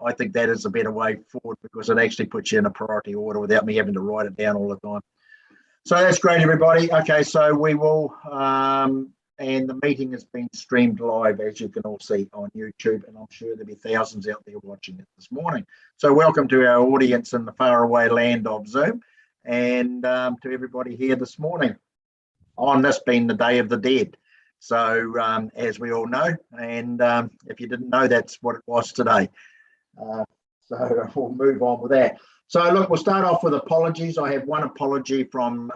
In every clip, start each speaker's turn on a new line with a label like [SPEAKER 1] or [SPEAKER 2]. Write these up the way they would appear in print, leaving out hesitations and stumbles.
[SPEAKER 1] I think that is a better way forward because it actually puts you in a priority order without me having to write it down all the time. So that's great, everybody. Okay, so we will, and the meeting has been streamed live, as you can all see on YouTube, and I'm sure there'll be thousands out there watching it this morning. So welcome to our audience in the faraway land of Zoom, and to everybody here this morning on this being the Day of the Dead. So as we all know, and if you didn't know, that's what it was today. So we'll move on with that. So look, we'll start off with apologies. I have one apology from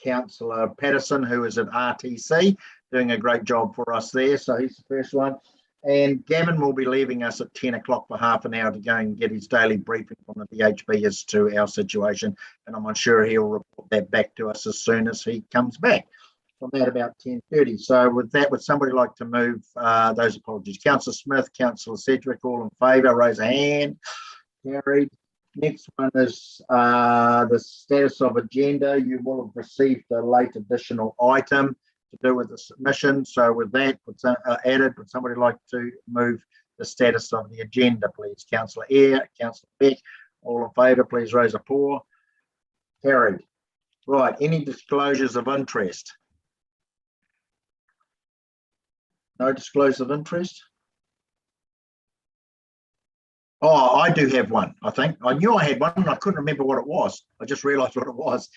[SPEAKER 1] Councillor Patterson, who is at RTC, doing a great job for us there. So he's the first one. And Gavin will be leaving us at 10 o'clock for half an hour to go and get his daily briefing from the DHB as to our situation. And I'm sure he'll report that back to us as soon as he comes back. From that about 10:30. So with that, would somebody like to move those apologies? Councillor Smith, Councillor Sedgwick, all in favour, raise a hand. Carried. Next one is the status of agenda. You will have received a late additional item to do with the submission. So with that added, would somebody like to move the status of the agenda, please? Councillor Eyre, Councillor Beck, all in favour, please raise a paw. Carried. Right, any disclosures of interest? No disclosure of interest? Oh, I do have one, I think. I knew I had one and I couldn't remember what it was. I just realised what it was.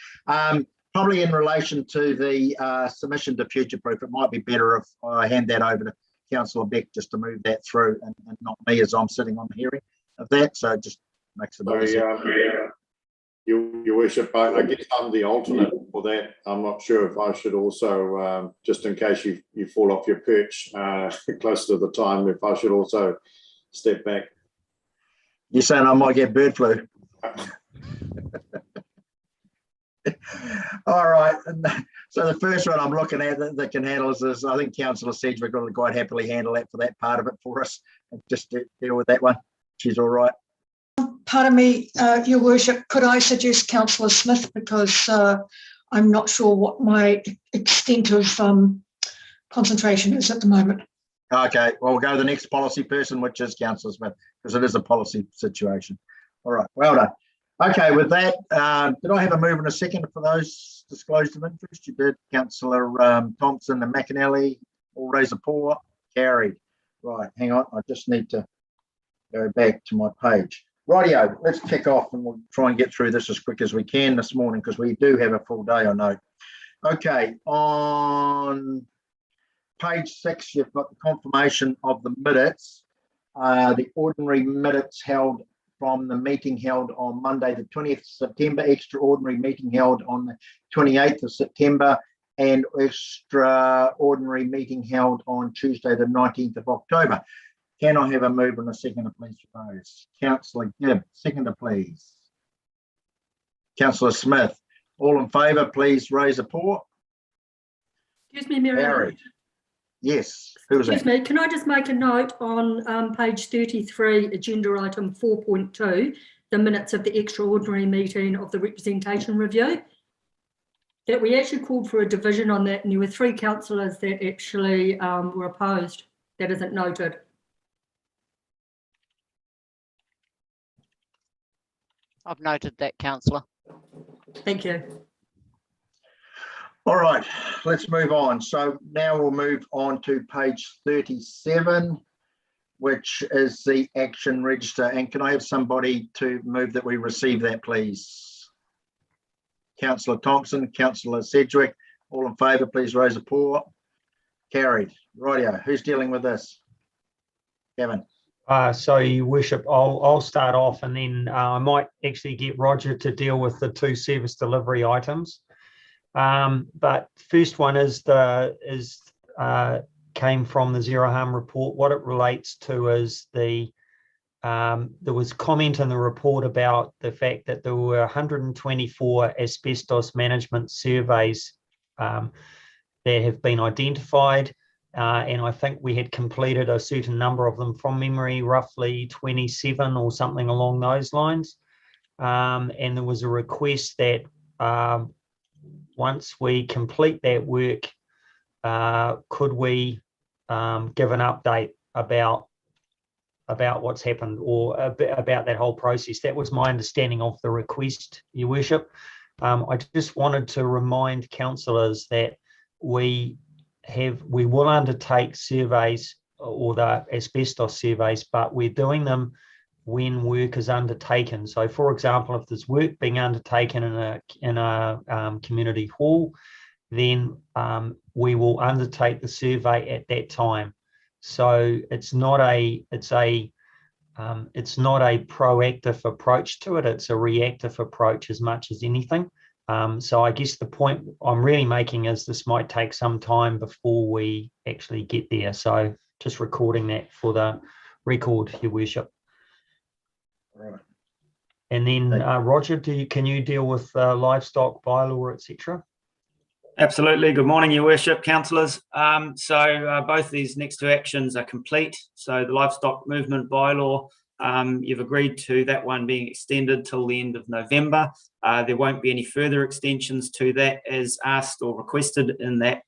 [SPEAKER 1] Probably in relation to the submission to Future Proof. It might be better if I hand that over to Councillor Beck just to move that through and not me as I'm sitting on the hearing of that. So it just makes it easier.
[SPEAKER 2] Your Worship, I guess I'm the alternate for that. I'm not sure if I should also, just in case you fall off your perch close to the time, if I should also step back.
[SPEAKER 1] You're saying I might get bird flu? All right. So the first one I'm looking at that can handle is I think Councillor Sedgwick will quite happily handle that for that part of it for us. Just to deal with that one. She's all right.
[SPEAKER 3] Pardon me, Your Worship, could I suggest Councillor Smith because I'm not sure what my extent of concentration is at the moment.
[SPEAKER 1] Okay, well, we'll go to the next policy person, which is Councillor Smith, because it is a policy situation. All right, well done. Okay, with that, did I have a move and a second for those disclosed of interest? You did. Councillor Thompson and McAnally, all raise a paw. Carried. Right, hang on, I just need to go back to my page. Rightio, let's kick off and we'll try and get through this as quick as we can this morning because we do have a full day, I know. Okay, on page 6, you've got the confirmation of the minutes. The ordinary minutes held from the meeting held on Monday, the 20th of September, extraordinary meeting held on the 28th of September, and extraordinary meeting held on Tuesday, the 19th of October. Can I have a move and a seconder, please, for those? Councillor Gibb, seconder, please. Councillor Smith, all in favour, please raise a paw.
[SPEAKER 4] Excuse me, Mary.
[SPEAKER 1] Carried. Yes, who was that?
[SPEAKER 4] Excuse me, can I just make a note on page 33, agenda item 4.2, the minutes of the extraordinary meeting of the representation review, that we actually called for a division on that and there were 3 councillors that actually were opposed. That isn't noted.
[SPEAKER 5] I've noted that, councillor.
[SPEAKER 4] Thank you.
[SPEAKER 1] All right, let's move on. So now we'll move on to page 37, which is the action register. And can I have somebody to move that we receive that, please? Councillor Thompson, Councillor Sedgwick, all in favour, please raise a paw. Carried. Rightio, who's dealing with this? Kevin.
[SPEAKER 6] So, Your Worship, I'll start off and then I might actually get Roger to deal with the 2 service delivery items. But first one is came from the Zero Harm report. What it relates to is there was comment in the report about the fact that there were 124 asbestos management surveys that have been identified. And I think we had completed a certain number of them from memory, roughly 27 or something along those lines. And there was a request that once we complete that work, could we give an update about about what's happened or a bit about that whole process. That was my understanding of the request, Your Worship. I just wanted to remind councillors that we will undertake surveys or the asbestos surveys, but we're doing them when work is undertaken. So, for example, if there's work being undertaken in a community hall, then we will undertake the survey at that time. So it's not a proactive approach to it. It's a reactive approach as much as anything. So I guess the point I'm really making is this might take some time before we actually get there. So just recording that for the record, Your Worship.
[SPEAKER 1] Right.
[SPEAKER 6] And then Roger, can you deal with livestock bylaw, etc.?
[SPEAKER 7] Absolutely. Good morning, Your Worship, councillors. So both these next two actions are complete. So the livestock movement bylaw, you've agreed to that one being extended till the end of November. There won't be any further extensions to that as asked or requested in that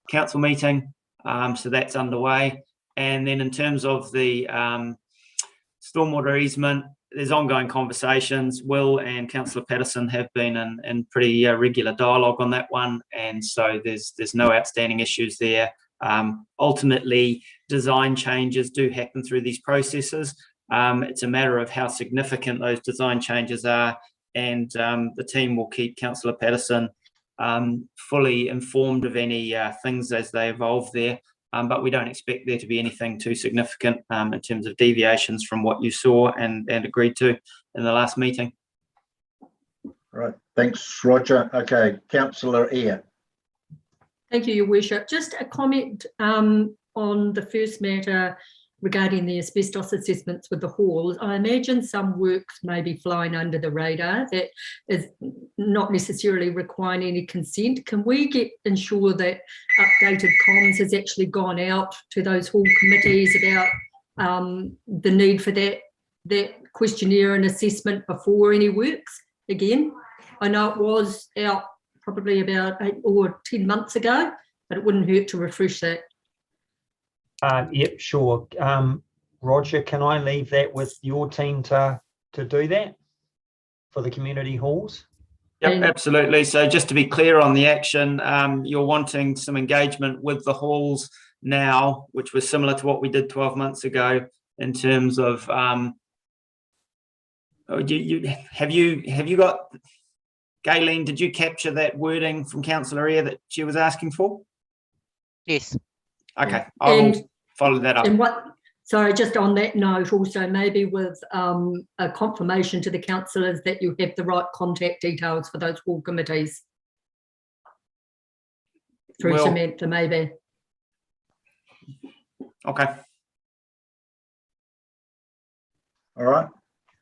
[SPEAKER 7] council meeting. So that's underway. And then in terms of the stormwater easement, there's ongoing conversations. Will and Councillor Patterson have been in pretty regular dialogue on that one, and so there's no outstanding issues there. Ultimately, design changes do happen through these processes. It's a matter of how significant those design changes are, and the team will keep Councillor Patterson fully informed of any things as they evolve there. But we don't expect there to be anything too significant in terms of deviations from what you saw and agreed to in the last meeting.
[SPEAKER 1] Right. Thanks, Roger. Okay, Councillor Eyre.
[SPEAKER 4] Thank you, Your Worship. Just a comment on the first matter regarding the asbestos assessments with the halls. I imagine some works may be flying under the radar that is not necessarily requiring any consent. Can we ensure that updated comms has actually gone out to those hall committees about the need for that questionnaire and assessment before any works? Again, I know it was out probably about 8 or 10 months ago, but it wouldn't hurt to refresh that.
[SPEAKER 6] Yep, sure. Roger, can I leave that with your team to do that for the community halls?
[SPEAKER 7] Yep, absolutely. So just to be clear on the action, you're wanting some engagement with the halls now, which was similar to what we did 12 months ago in terms of have you got, Gayleen, did you capture that wording from Councillor Eyre that she was asking for?
[SPEAKER 5] Yes.
[SPEAKER 7] Okay, I will follow that up.
[SPEAKER 4] And sorry, just on that note, also maybe with a confirmation to the councillors that you have the right contact details for those hall committees through Samantha, maybe.
[SPEAKER 7] Okay.
[SPEAKER 1] All right.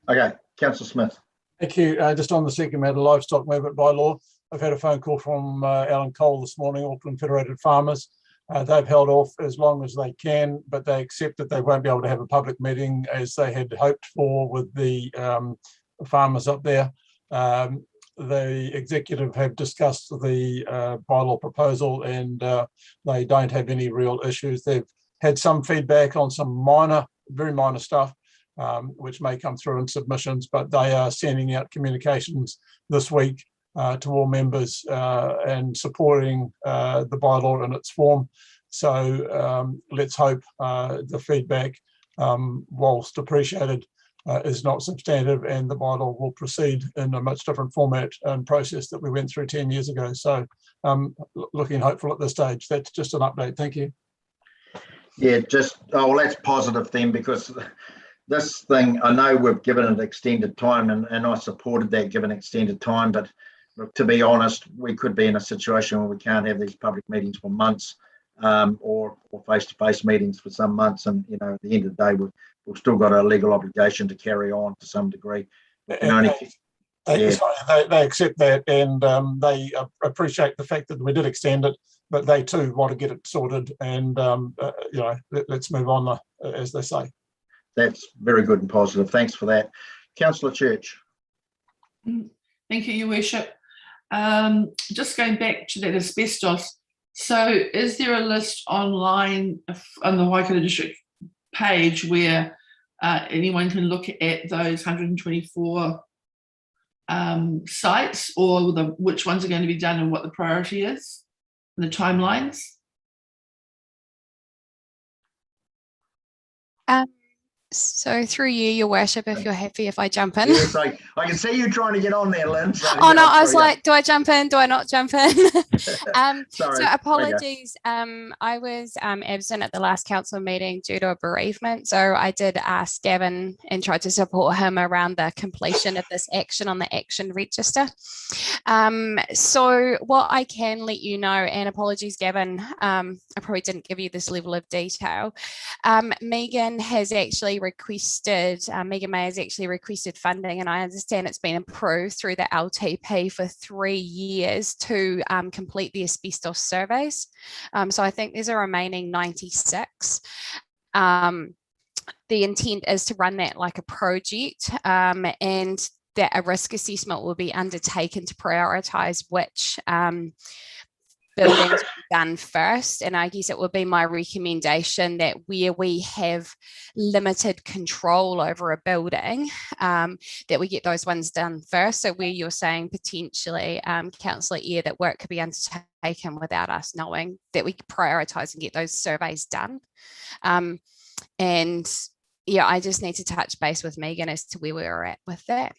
[SPEAKER 1] Okay, Councillor Smith.
[SPEAKER 8] Thank you. Just on the second matter, livestock movement bylaw, I've had a phone call from Alan Cole this morning, Auckland Federated Farmers. They've held off as long as they can, but they accept that they won't be able to have a public meeting as they had hoped for with the farmers up there. The executive have discussed the bylaw proposal and they don't have any real issues. They've had some feedback on some minor, very minor stuff, which may come through in submissions, but they are sending out communications this week to all members and supporting the bylaw in its form. So let's hope the feedback, whilst appreciated, is not substantive and the bylaw will proceed in a much different format and process that we went through 10 years ago. So looking hopeful at this stage. That's just an update. Thank you.
[SPEAKER 1] Yeah, well, that's positive then, because this thing, I know we've given it extended time and I supported that given extended time, but to be honest, we could be in a situation where we can't have these public meetings for months or face-to-face meetings for some months. And, you know, at the end of the day, we've still got a legal obligation to carry on to some degree.
[SPEAKER 8] They accept that and they appreciate the fact that we did extend it, but they too want to get it sorted and, you know, let's move on, as they say.
[SPEAKER 1] That's very good and positive. Thanks for that. Councillor Church.
[SPEAKER 9] Thank you, Your Worship. Just going back to that asbestos. So is there a list online on the Waikato District page where anyone can look at those 124 sites, or which ones are going to be done and what the priority is, and the timelines.
[SPEAKER 10] So through you, Your Worship, if you're happy if I jump in.
[SPEAKER 1] Yes, I can see you trying to get on there, Lynn. So
[SPEAKER 10] Oh no, I was like, do I jump in? Do I not jump in?
[SPEAKER 1] Sorry.
[SPEAKER 10] So apologies. I was absent at the last council meeting due to a bereavement. So I did ask Gavin and tried to support him around the completion of this action on the action register. So what I can let you know, and apologies, Gavin, I probably didn't give you this level of detail. Megan has actually requested, Megan May has actually requested funding, and I understand it's been approved through the LTP for 3 years to complete the asbestos surveys. So I think there's a remaining 96. The intent is to run that like a project, and that a risk assessment will be undertaken to prioritise which buildings done first. And I guess it would be my recommendation that where we have limited control over a building, that we get those ones done first. So where you're saying potentially, Councillor Eyre, that work could be undertaken without us knowing, that we prioritise and get those surveys done. And yeah, I just need to touch base with Megan as to where we're at with that.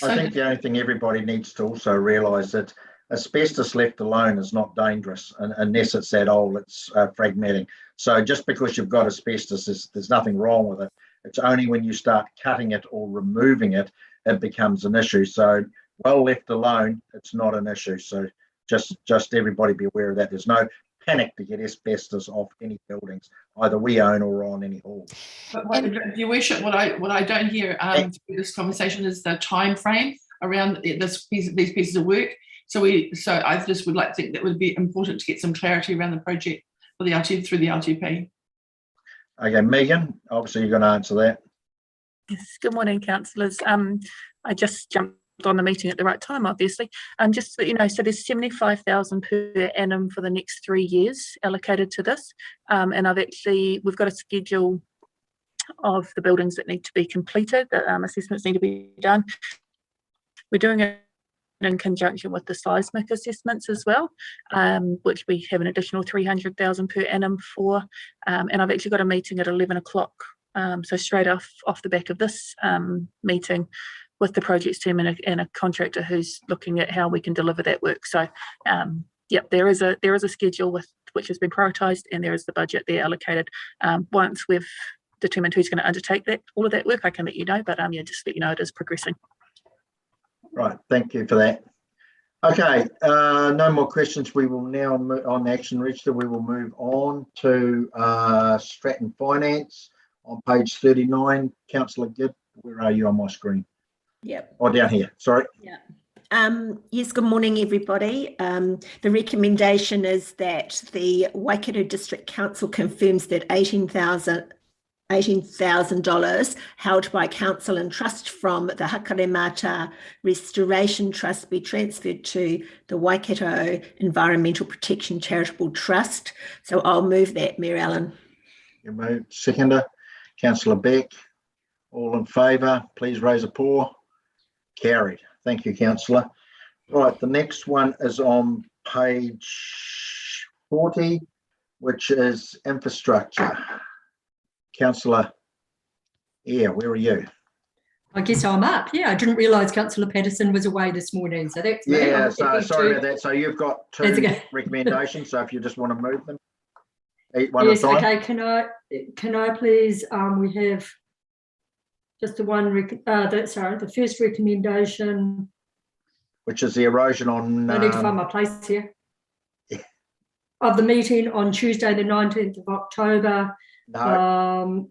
[SPEAKER 1] I think the only thing everybody needs to also realise that asbestos left alone is not dangerous, unless it's that old, it's fragmenting. So just because you've got asbestos, there's nothing wrong with it. It's only when you start cutting it or removing it, it becomes an issue. So well left alone, it's not an issue. So just everybody be aware of that. There's no panic to get asbestos off any buildings, either we own or on any hall.
[SPEAKER 9] But Your Worship, what I don't hear through this conversation is the time frame around these pieces of work. So I just would like to think that would be important to get some clarity around the project for the LTP through the LTP. Okay,
[SPEAKER 1] Megan, obviously you're going to answer that.
[SPEAKER 11] Yes, good morning, councillors. I just jumped on the meeting at the right time, obviously. Just so you know, so there's 75,000 per annum for the next 3 years allocated to this. And we've got a schedule of the buildings that need to be completed, assessments need to be done. We're doing it in conjunction with the seismic assessments as well, which we have an additional 300,000 per annum for. And I've actually got a meeting at 11 o'clock. So straight off the back of this meeting with the projects team and a contractor who's looking at how we can deliver that work. So yeah, there is a schedule which has been prioritised, and there is the budget there allocated. Once we've determined who's going to undertake all of that work, I can let you know, but yeah, just let you know it is progressing.
[SPEAKER 1] Right, thank you for that. Okay, no more questions. We will now move on the action register. We will move on to Stratton Finance on page 39. Councillor Gibb, where are you on my screen?
[SPEAKER 12] Yep.
[SPEAKER 1] Oh, down here, sorry.
[SPEAKER 12] Yeah. Yes, good morning, everybody. The recommendation is that the Waikato District Council confirms that $18,000 held by council and trust from the Hakaremata Restoration Trust be transferred to the Waikato Environmental Protection Charitable Trust. So I'll move that, Mayor Allen.
[SPEAKER 1] You move. Seconder, Councillor Beck. All in favour, please raise a paw. Carried. Thank you, Councillor. Right, the next one is on page 40, which is infrastructure. Councillor Eyre, where are you?
[SPEAKER 4] I guess I'm up. Yeah, I didn't realise Councillor Patterson was away this morning, so that's me.
[SPEAKER 1] Yeah, so sorry about that. So you've got two recommendations, so if you just want to move them. One
[SPEAKER 4] yes,
[SPEAKER 1] at a time.
[SPEAKER 4] okay, can I please, we have just the one, the first recommendation.
[SPEAKER 1] Which is the erosion on...
[SPEAKER 4] I need to find my place here. Yeah. Of the meeting on Tuesday, the 19th of October.
[SPEAKER 1] No,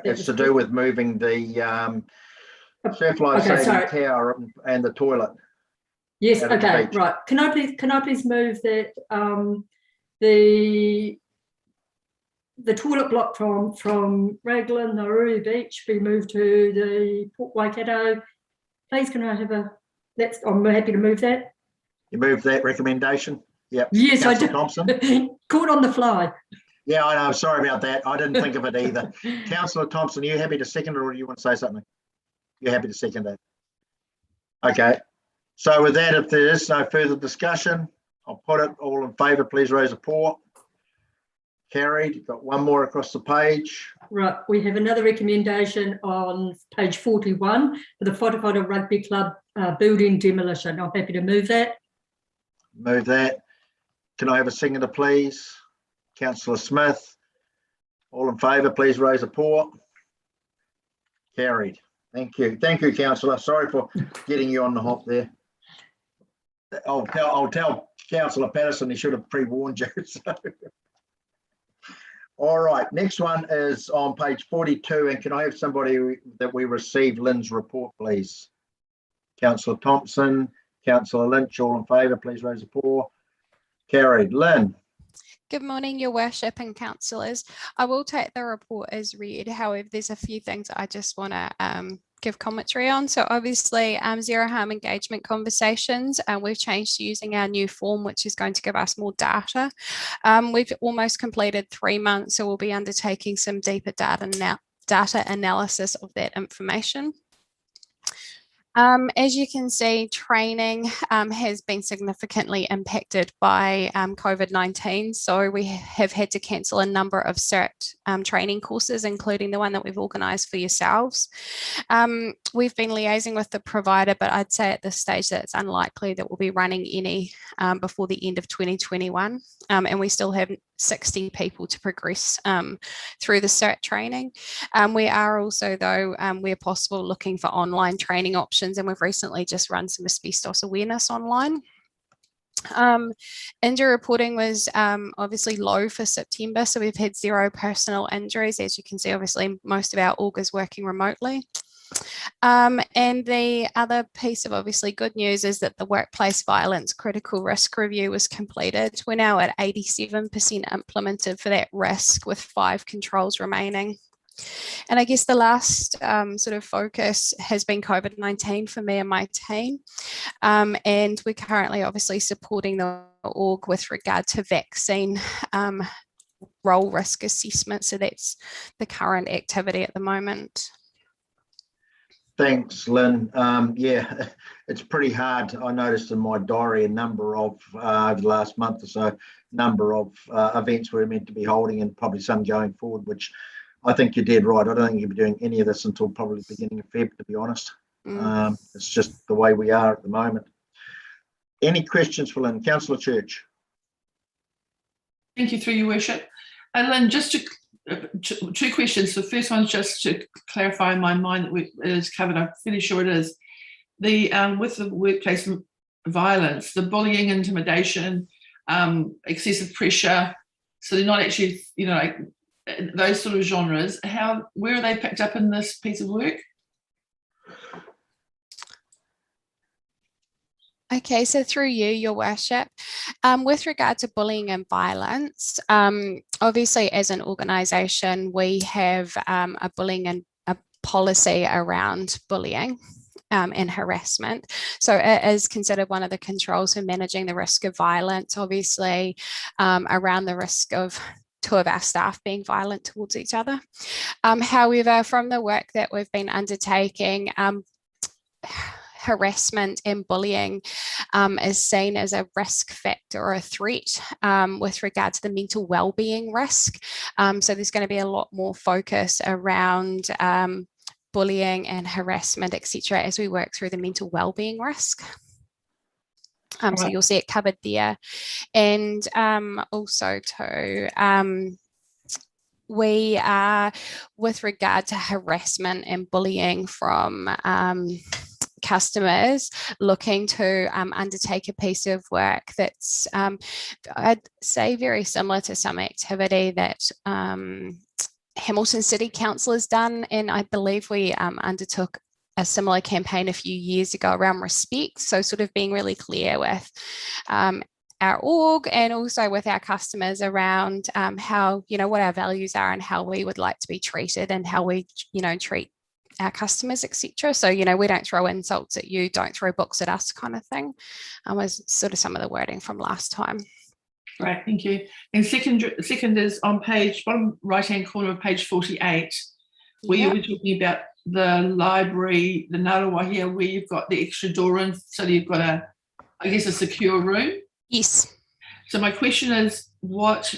[SPEAKER 1] it's to do with moving the fertilising tower and the toilet.
[SPEAKER 4] Yes, okay, right. Can I please move that the toilet block from Raglan, Nauru Beach be moved to the Port Waikato? Please, can I have I'm happy to move that.
[SPEAKER 1] You move that recommendation? Yep.
[SPEAKER 4] Yes,
[SPEAKER 1] Councillor
[SPEAKER 4] I do.
[SPEAKER 1] Thompson.
[SPEAKER 4] Caught on the fly.
[SPEAKER 1] Yeah, I know. Sorry about that. I didn't think of it either. Councillor Thompson, are you happy to second it, or do you want to say something? You're happy to second it? Okay. So with that, if there is no further discussion, I'll put it all in favour. Please raise a paw. Carried. Got one more across the page.
[SPEAKER 4] Right, we have another recommendation on page 41 for the Wharekaito Rugby Club building demolition. I'm happy to move that.
[SPEAKER 1] Move that. Can I have a seconder, please? Councillor Smith. All in favour, please raise a paw. Carried. Thank you. Thank you, Councillor. Sorry for getting you on the hop there. I'll tell Councillor Patterson he should have pre-warned you. So. All right, next one is on page 42, and can I have somebody that we received Lynn's report, please? Councillor Thompson, Councillor Lynch, all in favour, please raise a paw. Carried. Lynn.
[SPEAKER 10] Good morning, Your Worship and councillors. I will take the report as read. However, there's a few things I just want to give commentary on. So obviously, zero harm engagement conversations, we've changed to using our new form, which is going to give us more data. We've almost completed 3 months, so we'll be undertaking some deeper data analysis of that information. As you can see, training has been significantly impacted by COVID-19. So we have had to cancel a number of CERT training courses, including the one that we've organised for yourselves. We've been liaising with the provider, but I'd say at this stage that it's unlikely that we'll be running any before the end of 2021. And we still have 60 people to progress through the CERT training. We are also, though, where possible, looking for online training options, and we've recently just run some asbestos awareness online. Injury reporting was obviously low for September, so we've had 0 personal injuries. As you can see, obviously most of our org is working remotely. And the other piece of obviously good news is that the workplace violence critical risk review was completed. We're now at 87% implemented for that risk, with 5 controls remaining. And I guess the last sort of focus has been COVID-19 for me and my team. And we're currently obviously supporting the org with regard to vaccine role risk assessment. So that's the current activity at the moment.
[SPEAKER 1] Thanks, Lynn. Yeah, it's pretty hard. I noticed in my diary a number of, over the last month or so, number of events we're meant to be holding, and probably some going forward, which I think you're dead right. I don't think you'll be doing any of this until probably the beginning of Feb, to be honest. It's just the way we are at the moment. Any questions for Lynn? Councillor Church.
[SPEAKER 9] Thank you, through your worship. And Lynn, just to 2 questions. The first one's just to clarify in my mind that it is covered. I'm fairly sure it is. The with the workplace violence, the bullying, intimidation, excessive pressure. So they're not actually, you know, like those sort of genres. Where are they picked up in this piece of work?
[SPEAKER 10] Okay, so through you, Your Worship, with regard to bullying and violence, obviously as an organisation, we have a bullying and a policy around bullying and harassment. So it is considered one of the controls for managing the risk of violence, obviously around the risk of 2 of our staff being violent towards each other. However, from the work that we've been undertaking, harassment and bullying is seen as a risk factor or a threat with regard to the mental well-being risk. So there's going to be a lot more focus around bullying and harassment, etc., as we work through the mental well-being risk. So you'll see it covered there. And also too, we are, with regard to harassment and bullying from customers, looking to undertake a piece of work that's, I'd say, very similar to some activity that Hamilton City Council has done. And I believe we undertook a similar campaign a few years ago around respect. So sort of being really clear with our org and also with our customers around how, you know, what our values are and how we would like to be treated and how we, you know, treat our customers, etc. So, you know, we don't throw insults at you, don't throw books at us kind of thing. Was sort of some of the wording from last time.
[SPEAKER 9] Right, thank you. And second is on bottom right-hand corner of page 48, where you were talking about the library, the Ngārawa here, where you've got the extra door in, so you've got a secure room.
[SPEAKER 10] Yes.
[SPEAKER 9] So my question is, what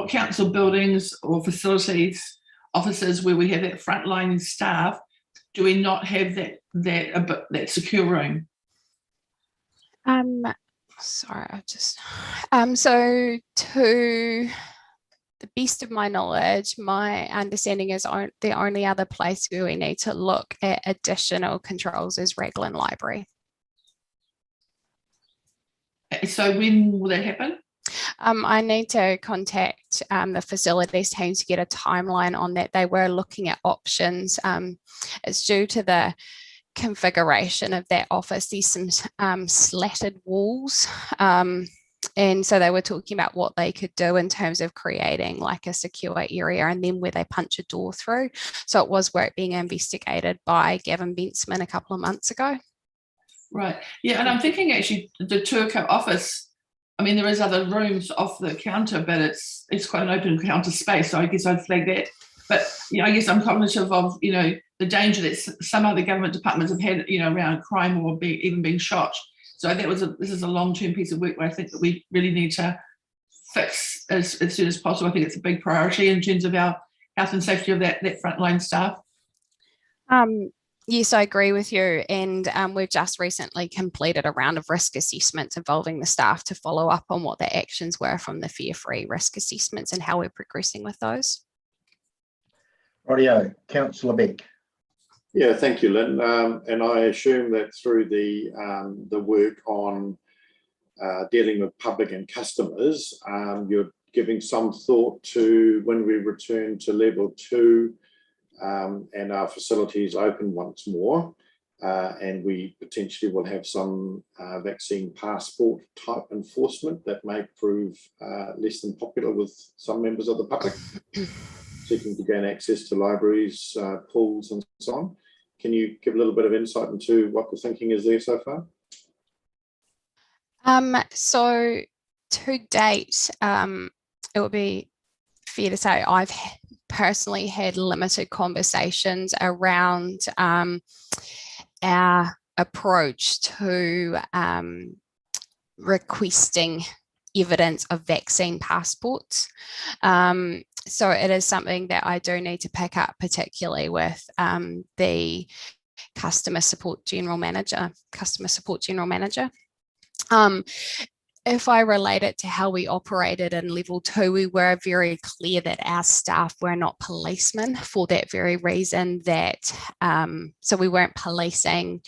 [SPEAKER 9] council buildings or facilities, offices where we have that frontline staff, do we not have that secure room?
[SPEAKER 10] Sorry, I've just so to the best of my knowledge, my understanding is the only other place where we need to look at additional controls is Raglan Library.
[SPEAKER 9] So when will that happen?
[SPEAKER 10] I need to contact the facilities team to get a timeline on that. They were looking at options. It's due to the configuration of that office. There's some slatted walls. And so they were talking about what they could do in terms of creating like a secure area and then where they punch a door through. So it was work being investigated by Gavin Bentzman a couple of months ago.
[SPEAKER 9] Right. Yeah, and I'm thinking actually the Tuaca office, I mean, there is other rooms off the counter, but it's quite an open counter space. So I guess I'd flag that. But I guess I'm cognitive of, the danger that some other government departments have had, around crime or even being shot. So this is a long-term piece of work where I think that we really need to fix as soon as possible. I think it's a big priority in terms of our health and safety of that frontline staff.
[SPEAKER 10] Yes, I agree with you. And we've just recently completed a round of risk assessments involving the staff to follow up on what the actions were from the fear-free risk assessments and how we're progressing with those.
[SPEAKER 1] Rightio, Councillor Beck.
[SPEAKER 2] Yeah, thank you, Lynn. And I assume that through the work on dealing with public and customers, you're giving some thought to when we return to level 2 and our facilities open once more, and we potentially will have some vaccine passport type enforcement that may prove less than popular with some members of the public seeking to gain access to libraries, pools and so on. Can you give a little bit of insight into what the thinking is there so far?
[SPEAKER 10] So to date, it would be fair to say I've personally had limited conversations around our approach to requesting evidence of vaccine passports. So it is something that I do need to pick up, particularly with the customer support general manager. If I relate it to how we operated in level 2, we were very clear that our staff were not policemen for that very reason, that so we weren't policing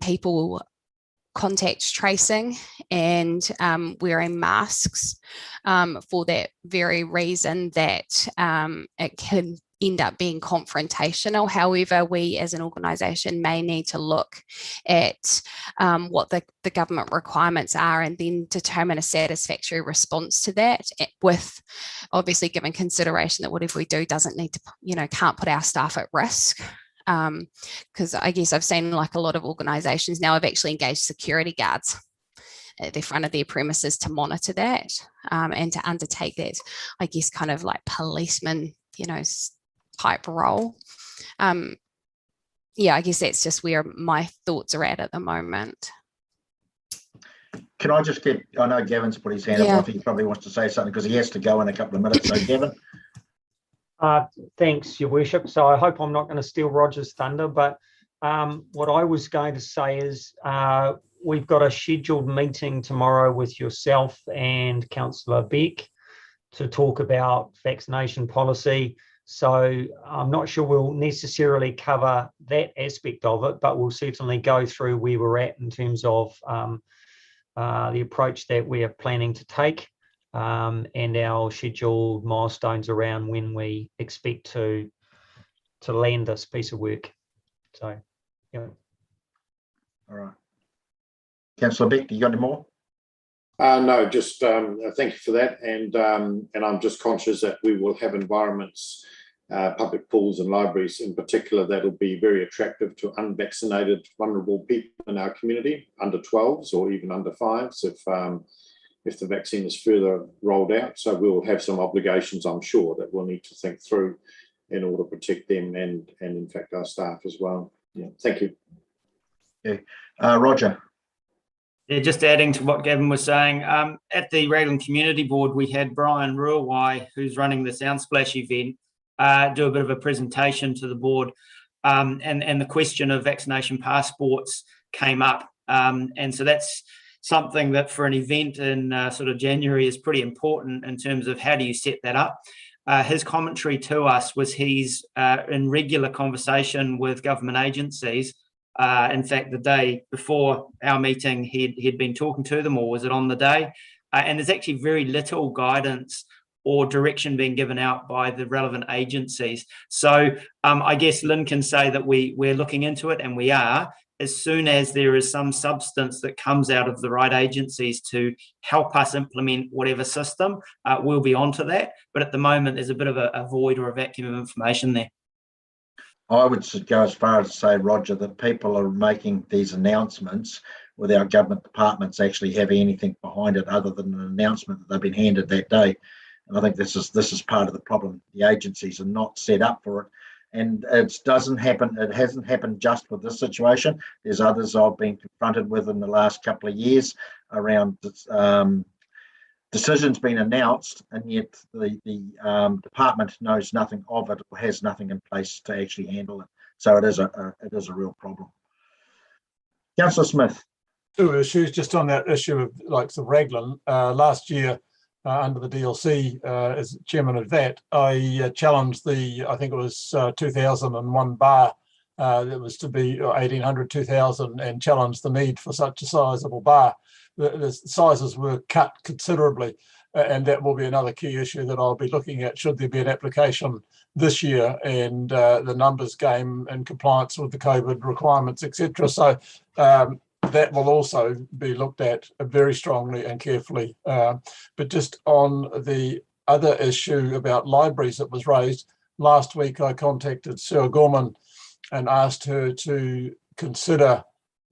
[SPEAKER 10] people contact tracing and wearing masks for that very reason, that it can end up being confrontational. However, we as an organisation may need to look at what the government requirements are and then determine a satisfactory response to that, with obviously giving consideration that whatever we do doesn't need to, can't put our staff at risk. Because I guess I've seen like a lot of organisations now have actually engaged security guards at the front of their premises to monitor that and to undertake that, I guess, kind of like policeman, type role. Yeah, I guess that's just where my thoughts are at the moment.
[SPEAKER 1] Can I just I know Gavin's put his hand up. I think he probably wants to say something because he has to go in a couple of minutes. So Gavin.
[SPEAKER 6] Thanks, Your Worship. So I hope I'm not going to steal Roger's thunder, but what I was going to say is we've got a scheduled meeting tomorrow with yourself and Councillor Beck to talk about vaccination policy. So I'm not sure we'll necessarily cover that aspect of it, but we'll certainly go through where we're at in terms of the approach that we are planning to take. And our scheduled milestones around when we expect to land this piece of work. So, yeah.
[SPEAKER 1] All right. Councillor Beck, you got any more?
[SPEAKER 2] No, just thank you for that. And I'm just conscious that we will have environments, public pools and libraries in particular, that'll be very attractive to unvaccinated, vulnerable people in our community, under 12s or even under 5s, if the vaccine is further rolled out. So we'll have some obligations, I'm sure, that we'll need to think through in order to protect them and in fact our staff as well. Yeah, thank you.
[SPEAKER 1] Yeah. Roger.
[SPEAKER 7] Yeah, just adding to what Gavin was saying, at the Raglan Community Board, we had Brian Ruawai, who's running the Soundsplash event, do a bit of a presentation to the board, and the question of vaccination passports came up. And so that's something that for an event in sort of January is pretty important in terms of how do you set that up. His commentary to us was he's in regular conversation with government agencies. In fact, the day before our meeting, he'd been talking to them, or was it on the day? And there's actually very little guidance or direction being given out by the relevant agencies. So I guess Lynn can say that we're looking into it, and we are. As soon as there is some substance that comes out of the right agencies to help us implement whatever system, we'll be onto that. But at the moment, there's a bit of a void or a vacuum of information there.
[SPEAKER 1] I would go as far as to say, Roger, that people are making these announcements without government departments actually having anything behind it other than an announcement that they've been handed that day. And I think this is part of the problem. The agencies are not set up for it. And it doesn't happen. It hasn't happened just with this situation. There's others I've been confronted with in the last couple of years around decisions being announced, and yet the department knows nothing of it or has nothing in place to actually handle it. So it is a real problem. Councillor Smith.
[SPEAKER 8] Two issues just on that issue of like the Raglan. Last year, under the DLC, as chairman of that, I challenged I think it was 2001 bar that was to be 1800, 2000, and challenged the need for such a sizable bar. The sizes were cut considerably, and that will be another key issue that I'll be looking at should there be an application this year, and the numbers game in compliance with the COVID requirements, etc. So that will also be looked at very strongly and carefully. But just on the other issue about libraries that was raised, last week I contacted Sue Gorman and asked her to consider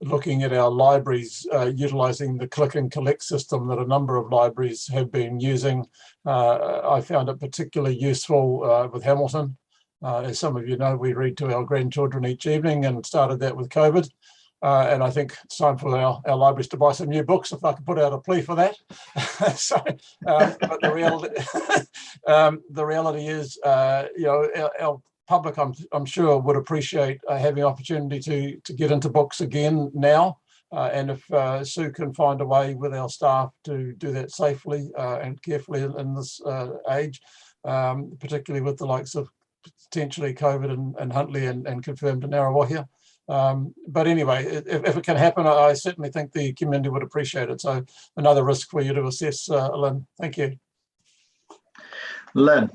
[SPEAKER 8] looking at our libraries utilising the click and collect system that a number of libraries have been using. I found it particularly useful with Hamilton. As some of you know, we read to our grandchildren each evening and started that with COVID. And I think it's time for our libraries to buy some new books, if I can put out a plea for that. So, but the reality is, our public, I'm sure, would appreciate having opportunity to get into books again now. And if Sue can find a way with our staff to do that safely and carefully in this age, particularly with the likes of potentially COVID and Huntley and confirmed in Narrawahia. But anyway, if it can happen, I certainly think the community would appreciate it. So another risk for you to assess, Lynn. Thank you.
[SPEAKER 1] Lynn.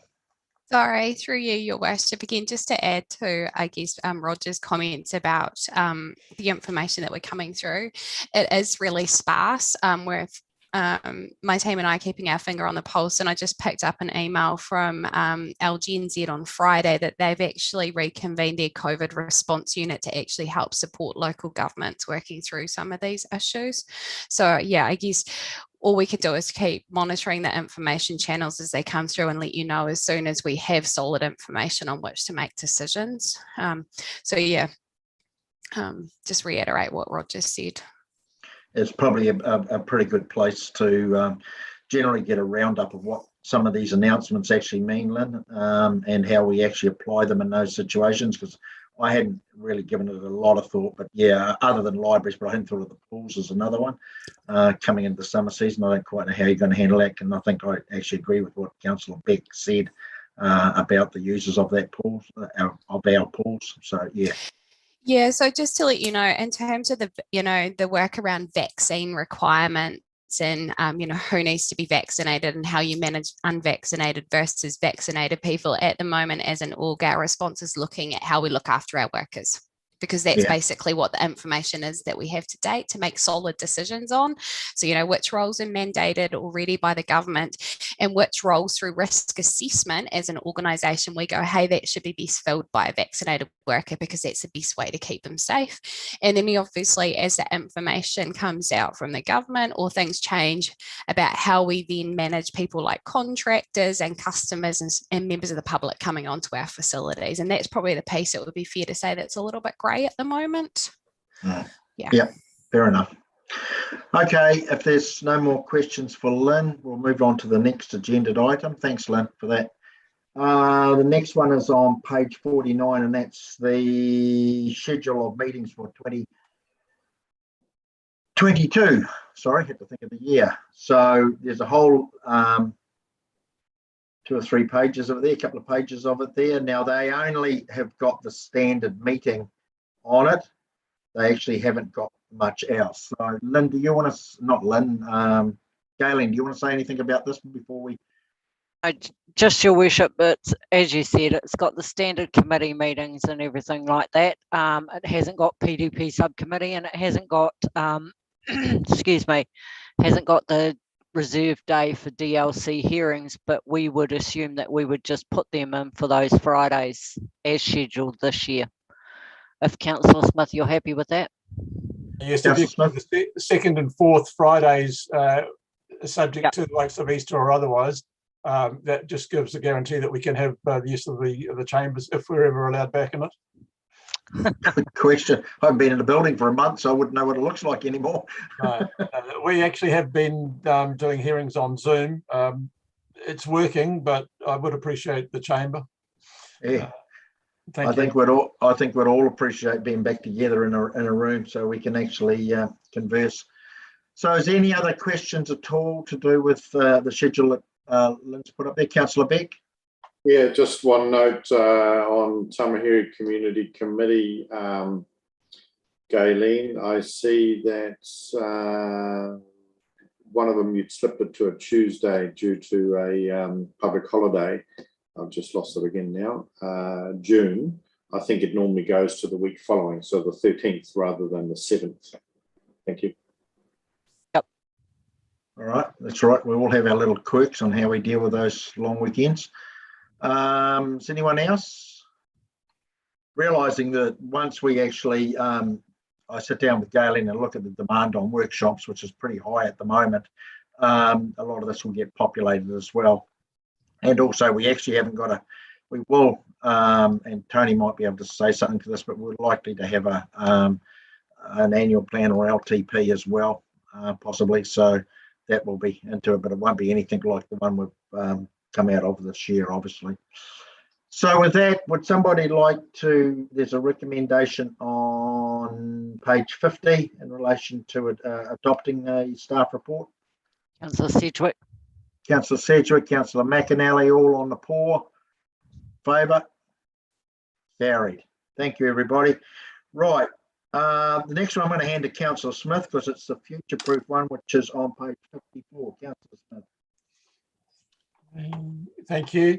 [SPEAKER 10] Sorry, through you, Your Worship, again, just to add to, I guess, Roger's comments about the information that we're coming through. It is really sparse. My team and I are keeping our finger on the pulse, and I just picked up an email from LGNZ on Friday that they've actually reconvened their COVID response unit to actually help support local governments working through some of these issues. So yeah, I guess all we can do is keep monitoring the information channels as they come through and let you know as soon as we have solid information on which to make decisions. So yeah, just reiterate what Roger said.
[SPEAKER 1] It's probably a pretty good place to generally get a roundup of what some of these announcements actually mean, Lynn, and how we actually apply them in those situations, because I hadn't really given it a lot of thought. But yeah, other than libraries, but I hadn't thought of the pools as another one. Coming into the summer season, I don't quite know how you're going to handle that, and I think I actually agree with what Councillor Beck said about the users of that pool, of our pools. So yeah.
[SPEAKER 10] Yeah, so just to let you know, in terms of the work around vaccine requirements and, who needs to be vaccinated and how you manage unvaccinated versus vaccinated people at the moment, as an org, our response is looking at how we look after our workers. because that's
[SPEAKER 1] Yeah.
[SPEAKER 10] basically what the information is that we have to date to make solid decisions on. So, you know, which roles are mandated already by the government and which roles through risk assessment as an organisation we go, hey, that should be best filled by a vaccinated worker because that's the best way to keep them safe. And then obviously as the information comes out from the government or things change about how we then manage people like contractors and customers and members of the public coming onto our facilities. And that's probably the piece that would be fair to say that's a little bit grey at the moment.
[SPEAKER 1] Yeah, fair enough. Okay, if there's no more questions for Lynn, we'll move on to the next agenda item. Thanks, Lynn, for that. The next one is on page 49, and that's the schedule of meetings for 2022. Sorry, I had to think of the year. So there's a whole 2 or 3 pages of it there, a couple of pages of it there. Now, they only have got the standard meeting on it. They actually haven't got much else. So, Lynn, do you want to, not Lynn, Galen, do you want to say anything about this before we?
[SPEAKER 5] Just, Your Worship, it's, as you said, it's got the standard committee meetings and everything like that. It hasn't got PDP subcommittee, and it hasn't got, excuse me, hasn't got the reserved day for DLC hearings, but we would assume that we would just put them in for those Fridays as scheduled this year. If Councillor Smith, you're happy with that?
[SPEAKER 8] Yes, the second and fourth Fridays, subject to the likes of Easter or otherwise, that just gives a guarantee that we can have the use of the chambers if we're ever allowed back in it.
[SPEAKER 1] Good question. I haven't been in the building for a month, so I wouldn't know what it looks like anymore.
[SPEAKER 8] We actually have been doing hearings on Zoom. It's working, but I would appreciate the chamber.
[SPEAKER 1] Yeah.
[SPEAKER 8] Thank
[SPEAKER 1] I
[SPEAKER 8] you.
[SPEAKER 1] think we'd all appreciate being back together in a room so we can actually converse. So, is there any other questions at all to do with the schedule that Lynn's put up there, Councillor Beck?
[SPEAKER 2] Yeah, just one note on Tamahiri Community Committee, Galen. I see that one of them you'd slipped it to a Tuesday due to a public holiday. I've just lost it again now. June. I think it normally goes to the week following, so the 13th rather than the 7th. Thank you.
[SPEAKER 5] Yep.
[SPEAKER 1] All right, that's right. We all have our little quirks on how we deal with those long weekends. Is anyone else? Realising that once we actually, I sit down with Galen and look at the demand on workshops, which is pretty high at the moment, a lot of this will get populated as well. And also, we actually haven't got we will, and Tony might be able to say something to this, but we're likely to have an annual plan or LTP as well, possibly. So that will be into it, but it won't be anything like the one we've come out of this year, obviously. So with that, would somebody like to, there's a recommendation on page 50 in relation to adopting a staff report.
[SPEAKER 5] Councillor Sedgwick.
[SPEAKER 1] Councillor Sedgwick, Councillor McAnally, all on the pour. Favour? Carried. Thank you, everybody. Right. The next one I'm going to hand to Councillor Smith because it's the future-proof one, which is on page 54. Councillor Smith.
[SPEAKER 8] Thank you.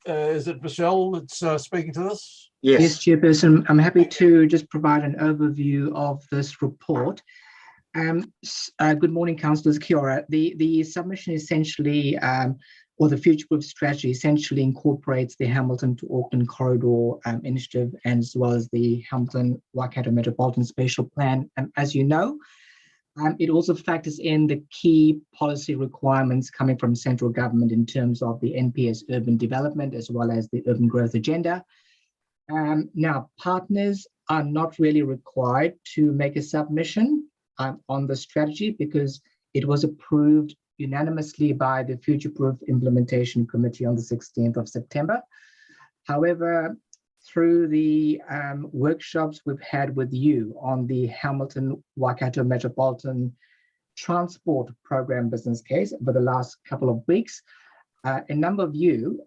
[SPEAKER 8] Is it Michelle that's speaking to this?
[SPEAKER 1] Yes.
[SPEAKER 13] Yes, Chairperson. I'm happy to just provide an overview of this report. Good morning, councillors. Kia ora. The submission essentially, or the future-proof strategy essentially incorporates the Hamilton to Auckland Corridor initiative, as well as the Hamilton Waikato Metropolitan Spatial Plan. As you know, it also factors in the key policy requirements coming from central government in terms of the NPS urban development, as well as the urban growth agenda. Now, partners are not really required to make a submission on the strategy because it was approved unanimously by the Future-Proof Implementation Committee on the 16th of September. However, through the workshops we've had with you on the Hamilton Waikato Metropolitan Transport Program business case over the last couple of weeks, a number of you,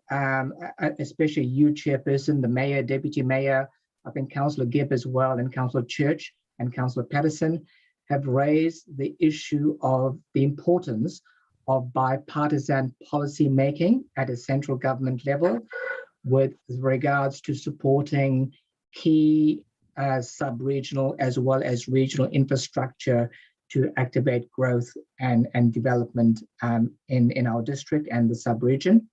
[SPEAKER 13] especially you, Chairperson, the Mayor, Deputy Mayor, I think Councillor Gibb as well, and Councillor Church and Councillor Patterson, have raised the issue of the importance of bipartisan policy making at a central government level with regards to supporting key sub-regional as well as regional infrastructure to activate growth and development in our district and the sub-region.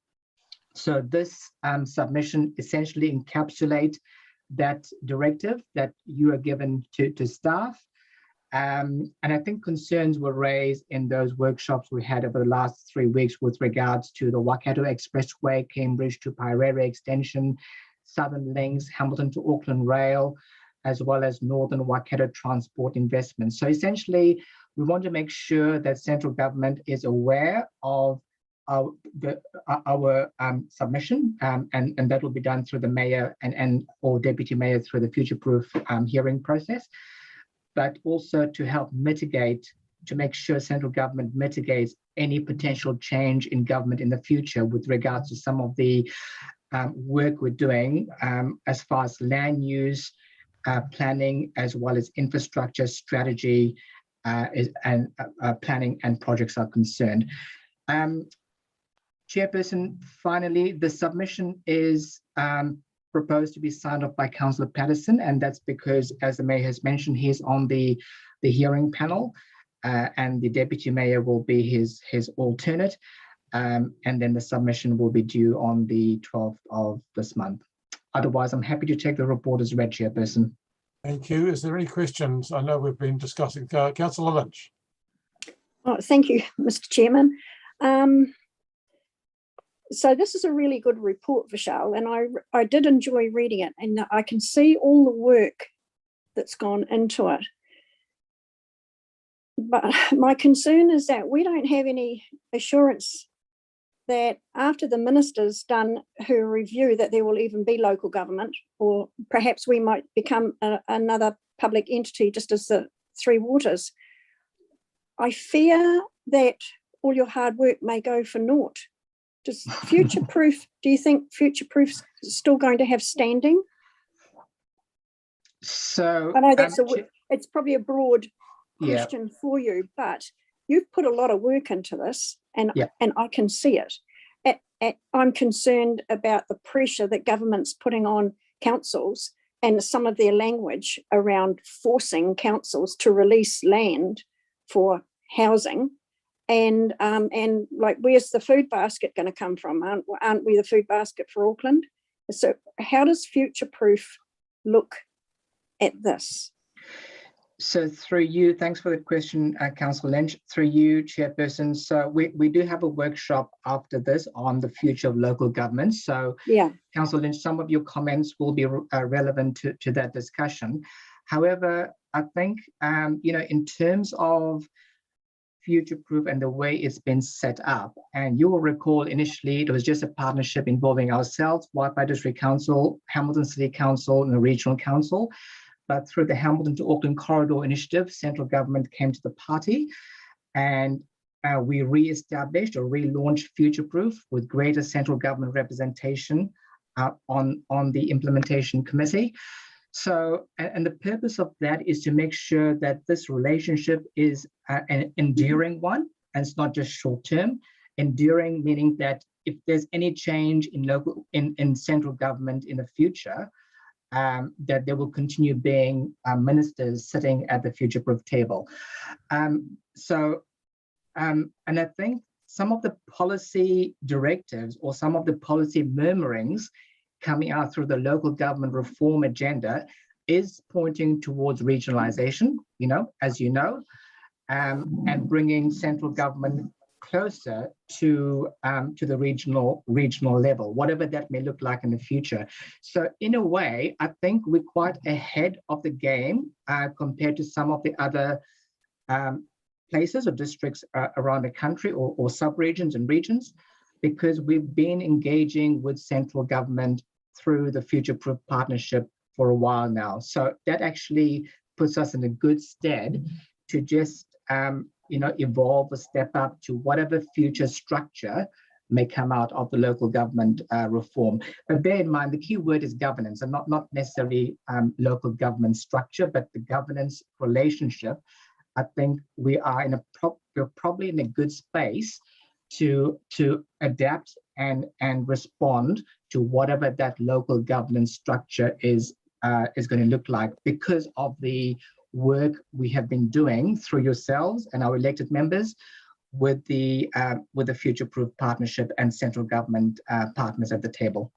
[SPEAKER 13] So this submission essentially encapsulates that directive that you are given to staff. And I think concerns were raised in those workshops we had over the last 3 weeks with regards to the Waikato Expressway, Cambridge to Pairere extension, Southern Links, Hamilton to Auckland Rail, as well as Northern Waikato transport investments. So essentially, we want to make sure that central government is aware of our submission, and that will be done through the mayor and or deputy mayor through the future-proof hearing process, but also to help mitigate, to make sure central government mitigates any potential change in government in the future with regards to some of the work we're doing as far as land use, planning, as well as infrastructure strategy and planning and projects are concerned. Chairperson, finally, the submission is proposed to be signed off by Councillor Patterson, and that's because, as the Mayor has mentioned, he's on the hearing panel, and the Deputy Mayor will be his alternate, and then the submission will be due on the 12th of this month. Otherwise, I'm happy to take the report as read, Chairperson.
[SPEAKER 8] Thank you. Is there any questions? I know we've been discussing. Councillor Lynch.
[SPEAKER 14] Oh, thank you, Mr. Chairman. So this is a really good report, Vishal, and I did enjoy reading it, and I can see all the work that's gone into it. But my concern is that we don't have any assurance that after the minister's done her review that there will even be local government, or perhaps we might become another public entity just as the Three Waters. I fear that all your hard work may go for naught. Does future-proof, do you think future-proof's still going to have standing?
[SPEAKER 13] So
[SPEAKER 14] I know that's it's probably a broad question for you, but you've put a lot of work into this, and I can see it. I'm concerned about the pressure that government's putting on councils and some of their language around forcing councils to release land for housing. And like, where's the food basket going to come from? Aren't we the food basket for Auckland? So how does future-proof look at this?
[SPEAKER 13] So through you, thanks for the question, Councillor Lynch. Through you, Chairperson. So we do have a workshop after this on the future of local government. So Councillor Lynch, some of your comments will be relevant to that discussion. However, I think, in terms of future-proof and the way it's been set up, and you will recall initially it was just a partnership involving ourselves, Waikato District Council, Hamilton City Council, and the Regional Council. But through the Hamilton to Auckland Corridor Initiative, central government came to the party, and we re-established or relaunched future-proof with greater central government representation on the implementation committee. So, and the purpose of that is to make sure that this relationship is an enduring one, and it's not just short-term. Enduring meaning that if there's any change in central government in the future, that there will continue being ministers sitting at the future-proof table. And I think some of the policy directives or some of the policy murmurings coming out through the local government reform agenda is pointing towards regionalization, as you know, and bringing central government closer to the regional level, whatever that may look like in the future. So in a way, I think we're quite ahead of the game compared to some of the other places or districts around the country or sub-regions and regions, because we've been engaging with central government through the future-proof partnership for a while now. So that actually puts us in a good stead to just evolve or step up to whatever future structure may come out of the local government reform. But bear in mind, the key word is governance, and not necessarily local government structure, but the governance relationship. I think we're probably in a good space to adapt and respond to whatever that local governance structure is is going to look like because of the work we have been doing through yourselves and our elected members with the Future-Proof Partnership and central government partners at the table.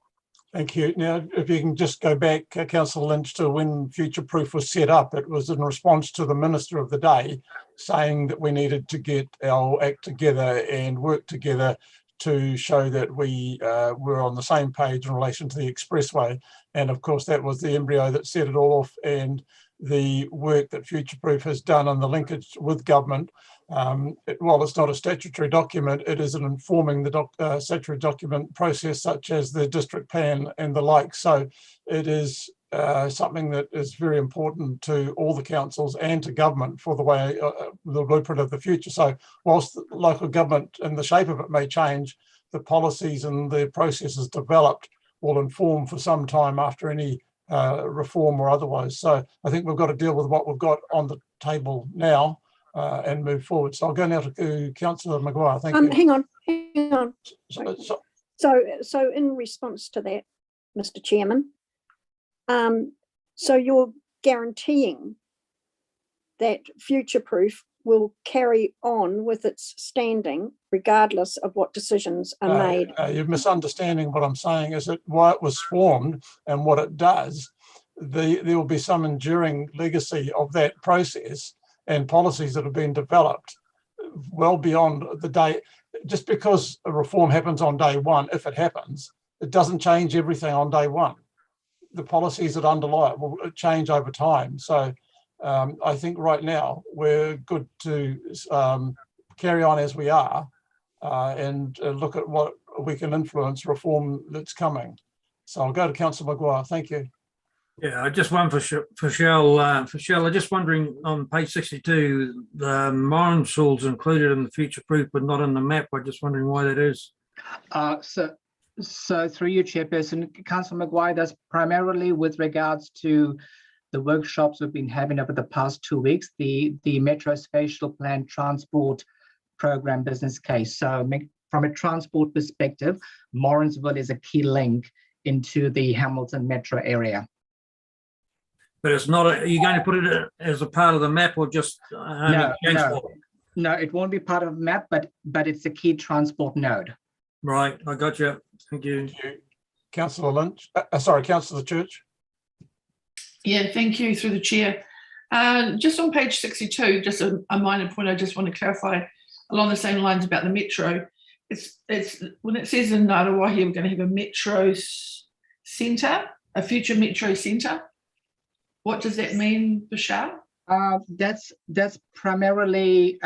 [SPEAKER 8] Thank you. Now, if you can just go back, Councillor Lynch, to when Future-Proof was set up, it was in response to the Minister of the day saying that we needed to get our act together and work together to show that we were on the same page in relation to the expressway. And of course, that was the embryo that set it all off, and the work that Future-Proof has done and the linkage with government. While it's not a statutory document, it is an informing the statutory document process, such as the district plan and the like. So it is something that is very important to all the councils and to government for the way, the blueprint of the future. So whilst the local government and the shape of it may change, the policies and the processes developed will inform for some time after any reform or otherwise. So I think we've got to deal with what we've got on the table now and move forward. So I'll go now to Councillor Maguire. Thank you.
[SPEAKER 14] Hang on. So in response to that, Mr. Chairman, so you're guaranteeing that Future-Proof will carry on with its standing regardless of what decisions are made?
[SPEAKER 8] You're misunderstanding what I'm saying. Is that why it was formed and what it does? There will be some enduring legacy of that process and policies that have been developed well beyond the day. Just because a reform happens on day one, if it happens, it doesn't change everything on day one. The policies that underlie it will change over time. So I think right now we're good to carry on as we are and look at what we can influence reform that's coming. So I'll go to Councillor Maguire. Thank you.
[SPEAKER 15] Yeah, just one for Shell. I'm just wondering, on page 62, the Morrinsall's included in the Future-Proof but not in the map. I'm just wondering why that is.
[SPEAKER 13] So through you, Chairperson, Councillor Maguire, that's primarily with regards to the workshops we've been having over the past 2 weeks, the Metro Spatial Plan Transport Program business case. So from a transport perspective, Morrinsville is a key link into the Hamilton metro area.
[SPEAKER 15] But it's not, are you going to put it as a part of the map or just
[SPEAKER 13] No, it won't be part of the map, but it's a key transport node.
[SPEAKER 15] Right, I got you. Thank you.
[SPEAKER 8] Councillor Lynch, Councillor Church.
[SPEAKER 9] Yeah, thank you, through the chair. Just on page 62, just a minor point I just want to clarify along the same lines about the metro. It's when it says in Ngāruahi we're going to have a metro centre, a future metro centre. What does that mean, Michelle?
[SPEAKER 13] That's primarily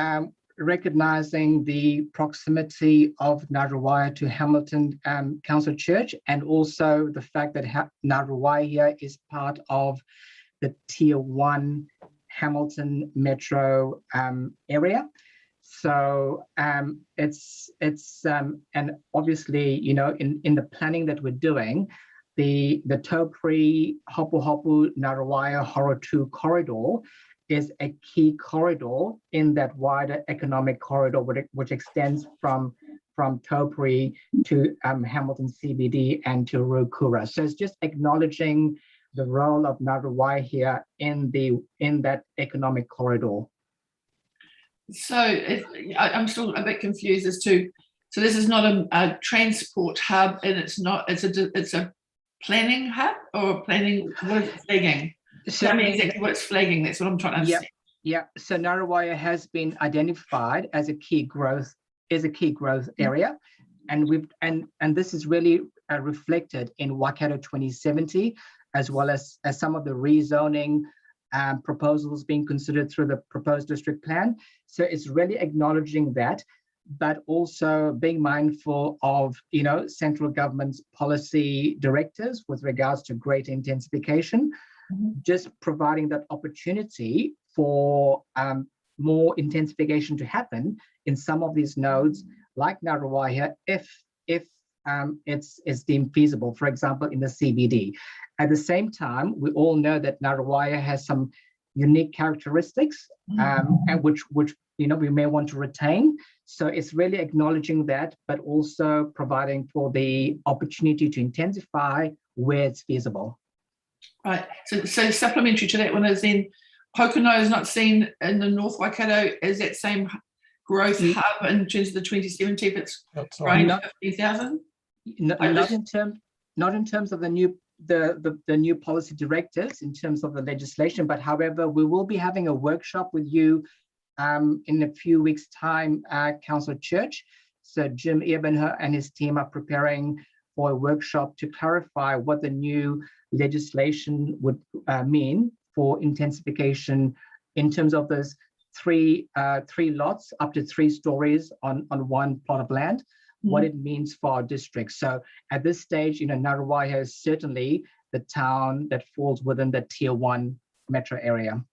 [SPEAKER 13] recognising the proximity of Ngāruahi to Hamilton Council Church, and also the fact that Ngāruahi is part of the Tier 1 Hamilton metro area. So it's and obviously, you know, in the planning that we're doing, the Taupiri Hopu Hopu Ngāruahi Horotu corridor is a key corridor in that wider economic corridor, which extends from Taupiri to Hamilton CBD and to Ruakura. So it's just acknowledging the role of Ngāruahi here in that economic corridor.
[SPEAKER 9] So I'm still a bit confused as to, so this is not a transport hub, and it's a planning hub or planning, what is it flagging?
[SPEAKER 13] So,
[SPEAKER 9] tell me exactly what it's flagging. That's what I'm trying to understand.
[SPEAKER 13] Yeah. So Ngāruahi has been identified as a key growth area, and this is really reflected in Waikato 2070, as well as some of the rezoning proposals being considered through the proposed district plan. So it's really acknowledging that, but also being mindful of, you know, central government's policy directives with regards to greater intensification. Just providing that opportunity for more intensification to happen in some of these nodes, like Ngāruahi, if it's deemed feasible, for example, in the CBD. At the same time, we all know that Ngāruahi has some unique characteristics, and which you know we may want to retain. So it's really acknowledging that, but also providing for the opportunity to intensify where it's feasible.
[SPEAKER 9] Right. So supplementary to that one is then Pocono is not seen in the North Waikato as that same growth hub in terms of the 2070 if it's growing to 50,000?
[SPEAKER 13] Not in terms of the new policy directives in terms of the legislation, but however, we will be having a workshop with you in a few weeks' time, Councillor Church. So Jim Ebenher and his team are preparing for a workshop to clarify what the new legislation would mean for intensification in terms of those three lots up to 3 stories on one plot of land, what it means for our district. So at this stage, Ngaruaia is certainly the town that falls within the Tier 1 metro area.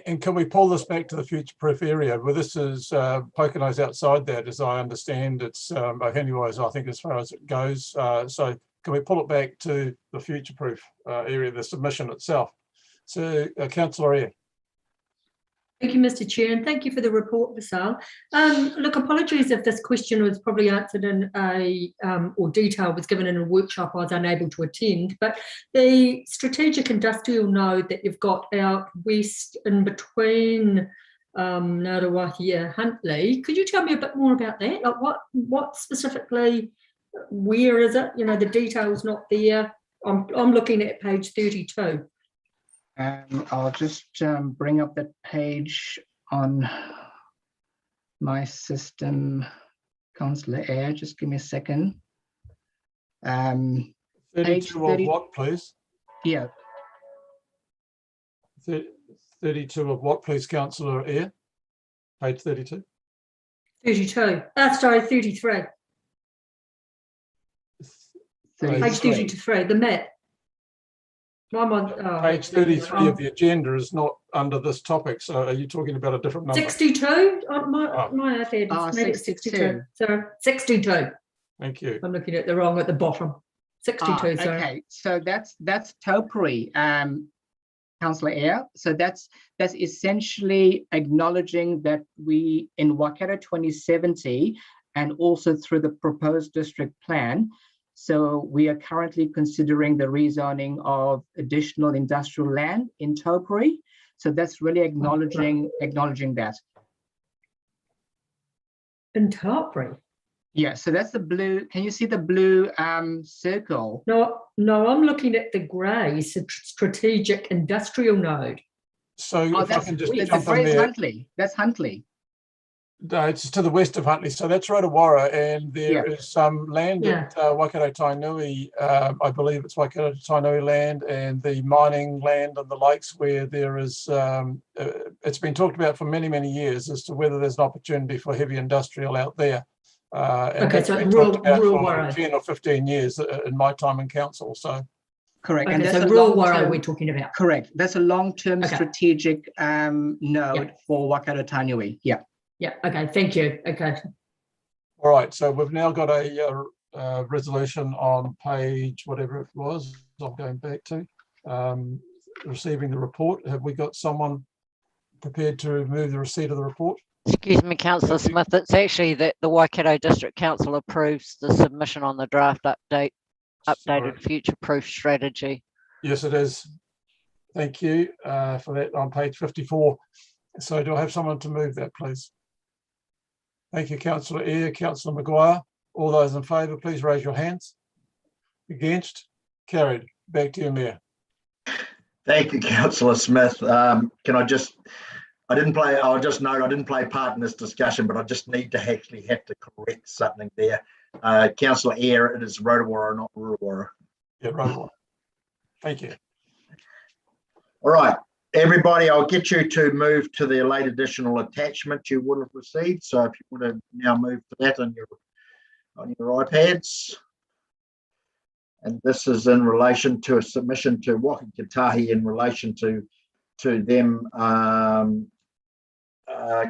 [SPEAKER 8] And can we pull this back to the future-proof area? Well, this is Pocono's outside that, as I understand. It's anyways, I think, as far as it goes. So can we pull it back to the future-proof area, the submission itself? So, Councillor Eyre.
[SPEAKER 4] Thank you, Mr. Chair, and thank you for the report, Visal. Look, apologies if this question was probably answered in or detail was given in a workshop I was unable to attend, but the strategic industrial node that you've got out west in between Ngaruaia, Huntly, could you tell me a bit more about that? Like what specifically, where is it? The detail's not there. I'm looking at page 32.
[SPEAKER 13] I'll just bring up that page on my system, Councillor Eyre. Just give me a second.
[SPEAKER 8] 32 of what, please?
[SPEAKER 13] Yeah.
[SPEAKER 8] 32 of what, please, Councillor Eyre? Page 32.
[SPEAKER 4] 32. Sorry, 33. Page 33, the map.
[SPEAKER 8] Page 33 of the agenda is not under this topic, so are you talking about a different number?
[SPEAKER 4] 62? My iPad made it 62. So 62.
[SPEAKER 8] Thank you.
[SPEAKER 4] I'm looking at the wrong at the bottom. 62, sorry.
[SPEAKER 13] Okay, so that's Taupori, Councillor Eyre. So that's essentially acknowledging that we, in Waikato 2070, and also through the proposed district plan, so we are currently considering the rezoning of additional industrial land in Taupori. So that's really acknowledging that.
[SPEAKER 4] In Taupori?
[SPEAKER 13] Yeah, so that's the blue. Can you see the blue circle?
[SPEAKER 4] No, I'm looking at the grey strategic industrial node.
[SPEAKER 8] So if I can just jump
[SPEAKER 13] on there. Huntly. That's Huntly.
[SPEAKER 8] No, it's to the west of Huntly. So that's Rotowara, and there is some land at Waikato Tainui. I believe it's Waikato Tainui land and the mining land and the lakes where there is, it's been talked about for many, many years as to whether there's an opportunity for heavy industrial out there. And
[SPEAKER 4] okay,
[SPEAKER 8] that's
[SPEAKER 4] so
[SPEAKER 8] been
[SPEAKER 4] rural
[SPEAKER 8] talked about for
[SPEAKER 4] Wara.
[SPEAKER 8] 10 or 15 years in my time in council. So
[SPEAKER 13] correct.
[SPEAKER 4] Okay,
[SPEAKER 13] and that's
[SPEAKER 4] so rural Wara we're talking about.
[SPEAKER 13] Correct. That's a long-term strategic node for Waikato Tainui. Yeah.
[SPEAKER 4] Yeah, okay, thank you. Okay.
[SPEAKER 8] All right, so we've now got a resolution on page, whatever it was, I'm going back to, receiving the report. Have we got someone prepared to move the receipt of the report?
[SPEAKER 5] Excuse me, Councillor Smith, it's actually that the Waikato District Council approves the submission on the draft updated future-proof strategy.
[SPEAKER 8] Yes, it is. Thank you for that on page 54. So do I have someone to move that, please? Thank you, Councillor Eyre. Councillor Maguire. All those in favour, please raise your hands. Against? Carried. Back to you, Mayor.
[SPEAKER 1] Thank you, Councillor Smith. Can I just, I'll just note I didn't play part in this discussion, but I just need to actually have to correct something there. Councillor Eyre, it is Rotowara, not Rurowara.
[SPEAKER 8] Yeah, Rotowara. Thank you.
[SPEAKER 1] All right. Everybody, I'll get you to move to the late additional attachment you would have received. So if you want to now move to that on your iPads. And this is in relation to a submission to Waikato in relation to them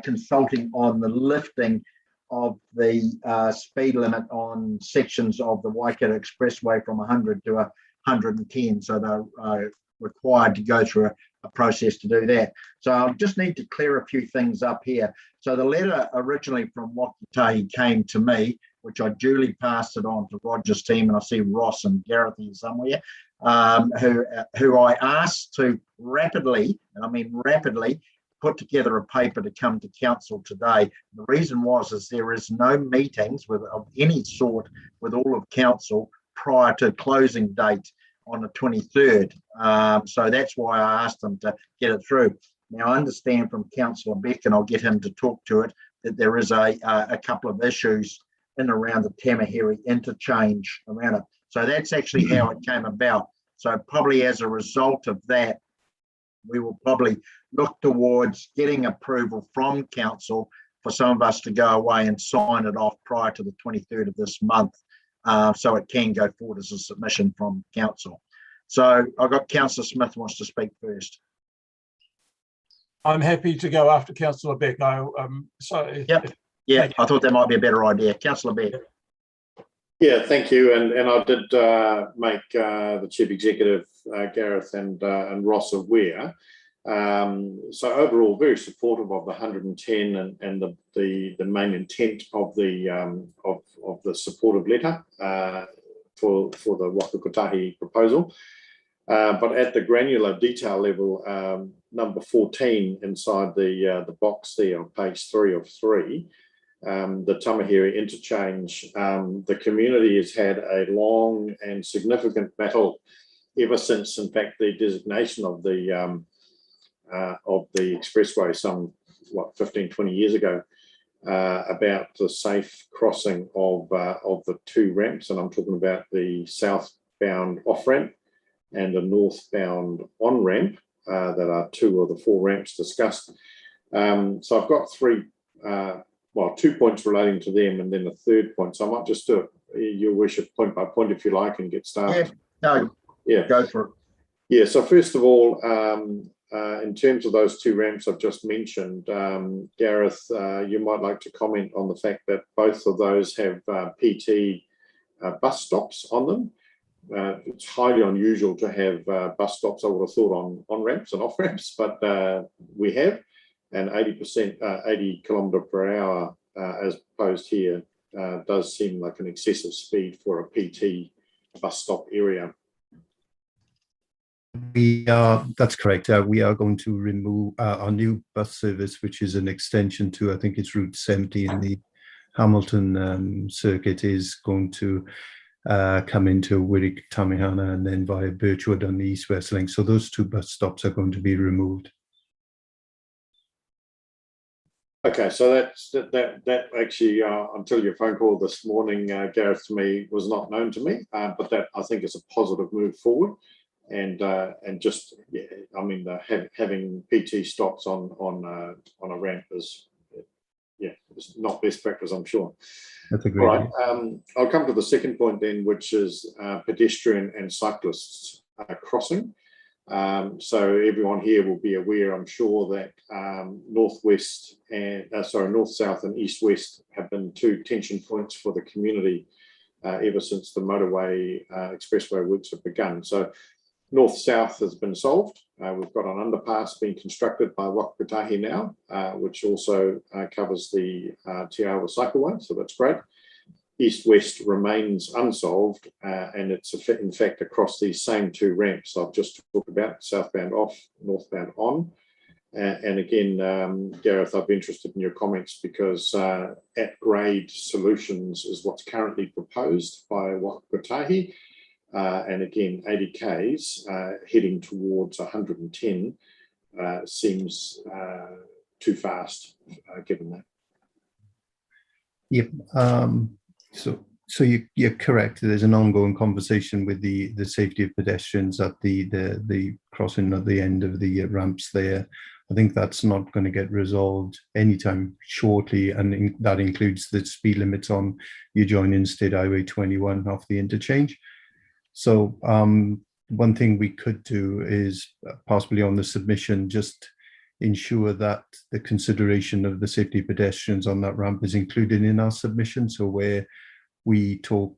[SPEAKER 1] consulting on the lifting of the speed limit on sections of the Waikato Expressway from 100 to 110. So they're required to go through a process to do that. So I'll just need to clear a few things up here. So the letter originally from Waikato came to me, which I duly passed it on to Roger's team, and I see Ross and Gareth here somewhere. who I asked to rapidly, and I mean rapidly, put together a paper to come to council today. The reason is there is no meetings of any sort with all of council prior to closing date on the 23rd. So that's why I asked them to get it through. Now I understand from Councillor Beck, and I'll get him to talk to it, that there is a couple of issues in around the Tamahere interchange around it. So that's actually how it came about. So probably as a result of that, we will probably look towards getting approval from council for some of us to go away and sign it off prior to the 23rd of this month, so it can go forward as a submission from council. So I've got Councillor Smith wants to speak first.
[SPEAKER 8] I'm happy to go after Councillor Beck. I
[SPEAKER 1] thought that might be a better idea. Councillor Beck.
[SPEAKER 2] Yeah, thank you. And I did make the Chief Executive, Gareth and Ross aware. So overall, very supportive of the 110 and the main intent of the supportive letter for the Waka Kotahi proposal. But at the granular detail level, number 14 inside the box there on page 3 of 3, the Tamahere interchange, the community has had a long and significant battle ever since, in fact, the designation of the expressway some 15, 20 years ago, about the safe crossing of the two ramps, and I'm talking about the southbound off ramp and the northbound on ramp. That are 2 of the 4 ramps discussed. So I've got 2 points relating to them, and then a third point. So I might just do it, Your Worship, point by point, if you like, and get started.
[SPEAKER 1] Yeah, go for it.
[SPEAKER 2] Yeah, so first of all, in terms of those 2 ramps I've just mentioned, Gareth, you might like to comment on the fact that both of those have PT bus stops on them. It's highly unusual to have bus stops, I would have thought, on ramps and off ramps, but we have, and 80 kilometre per hour as proposed here does seem like an excessive speed for a PT bus stop area.
[SPEAKER 16] That's correct. We are going to remove our new bus service, which is an extension to, I think it's Route 70 in the Hamilton circuit, is going to come into Wirrik Tamihana and then via Birchwood on the east-west link. So those 2 bus stops are going to be removed.
[SPEAKER 2] Okay, so that actually, until your phone call this morning, Gareth, to me, was not known to me, but that I think is a positive move forward. And just, yeah, I mean, having PT stops on a ramp is, yeah, it's not best practice, I'm sure.
[SPEAKER 16] That's a great idea.
[SPEAKER 2] I'll come to the second point then, which is pedestrian and cyclists crossing. So everyone here will be aware, I'm sure, that north, south and east, west have been 2 tension points for the community ever since the motorway expressway works have begun. So north-south has been solved. We've got an underpass being constructed by Waka Kotahi now, which also covers the Te Awa cycleway, so that's great. East-west remains unsolved, and it's in fact across these same 2 ramps I've just talked about, southbound off, northbound on. And again, Gareth, I'd be interested in your comments because at-grade solutions is what's currently proposed by Waka Kotahi. And again, 80 Ks heading towards 110 seems too fast, given that.
[SPEAKER 16] Yep. So you're correct. There's an ongoing conversation with the safety of pedestrians at the crossing at the end of the ramps there. I think that's not going to get resolved anytime shortly, and that includes the speed limits on you joining State Highway 21 off the interchange. So one thing we could do is possibly on the submission, just ensure that the consideration of the safety of pedestrians on that ramp is included in our submission. So where they talk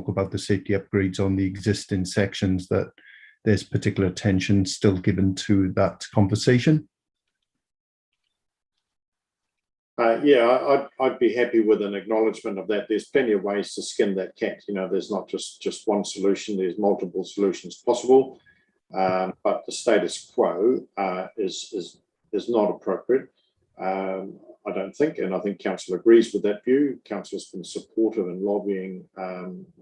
[SPEAKER 16] about the safety upgrades on the existing sections, that there's particular attention still given to that conversation.
[SPEAKER 2] Yeah, I'd be happy with an acknowledgement of that. There's plenty of ways to skin that cat. You know, there's not just one solution. There's multiple solutions possible, but the status quo is not appropriate. I don't think, and I think Council agrees with that view. Council's been supportive and lobbying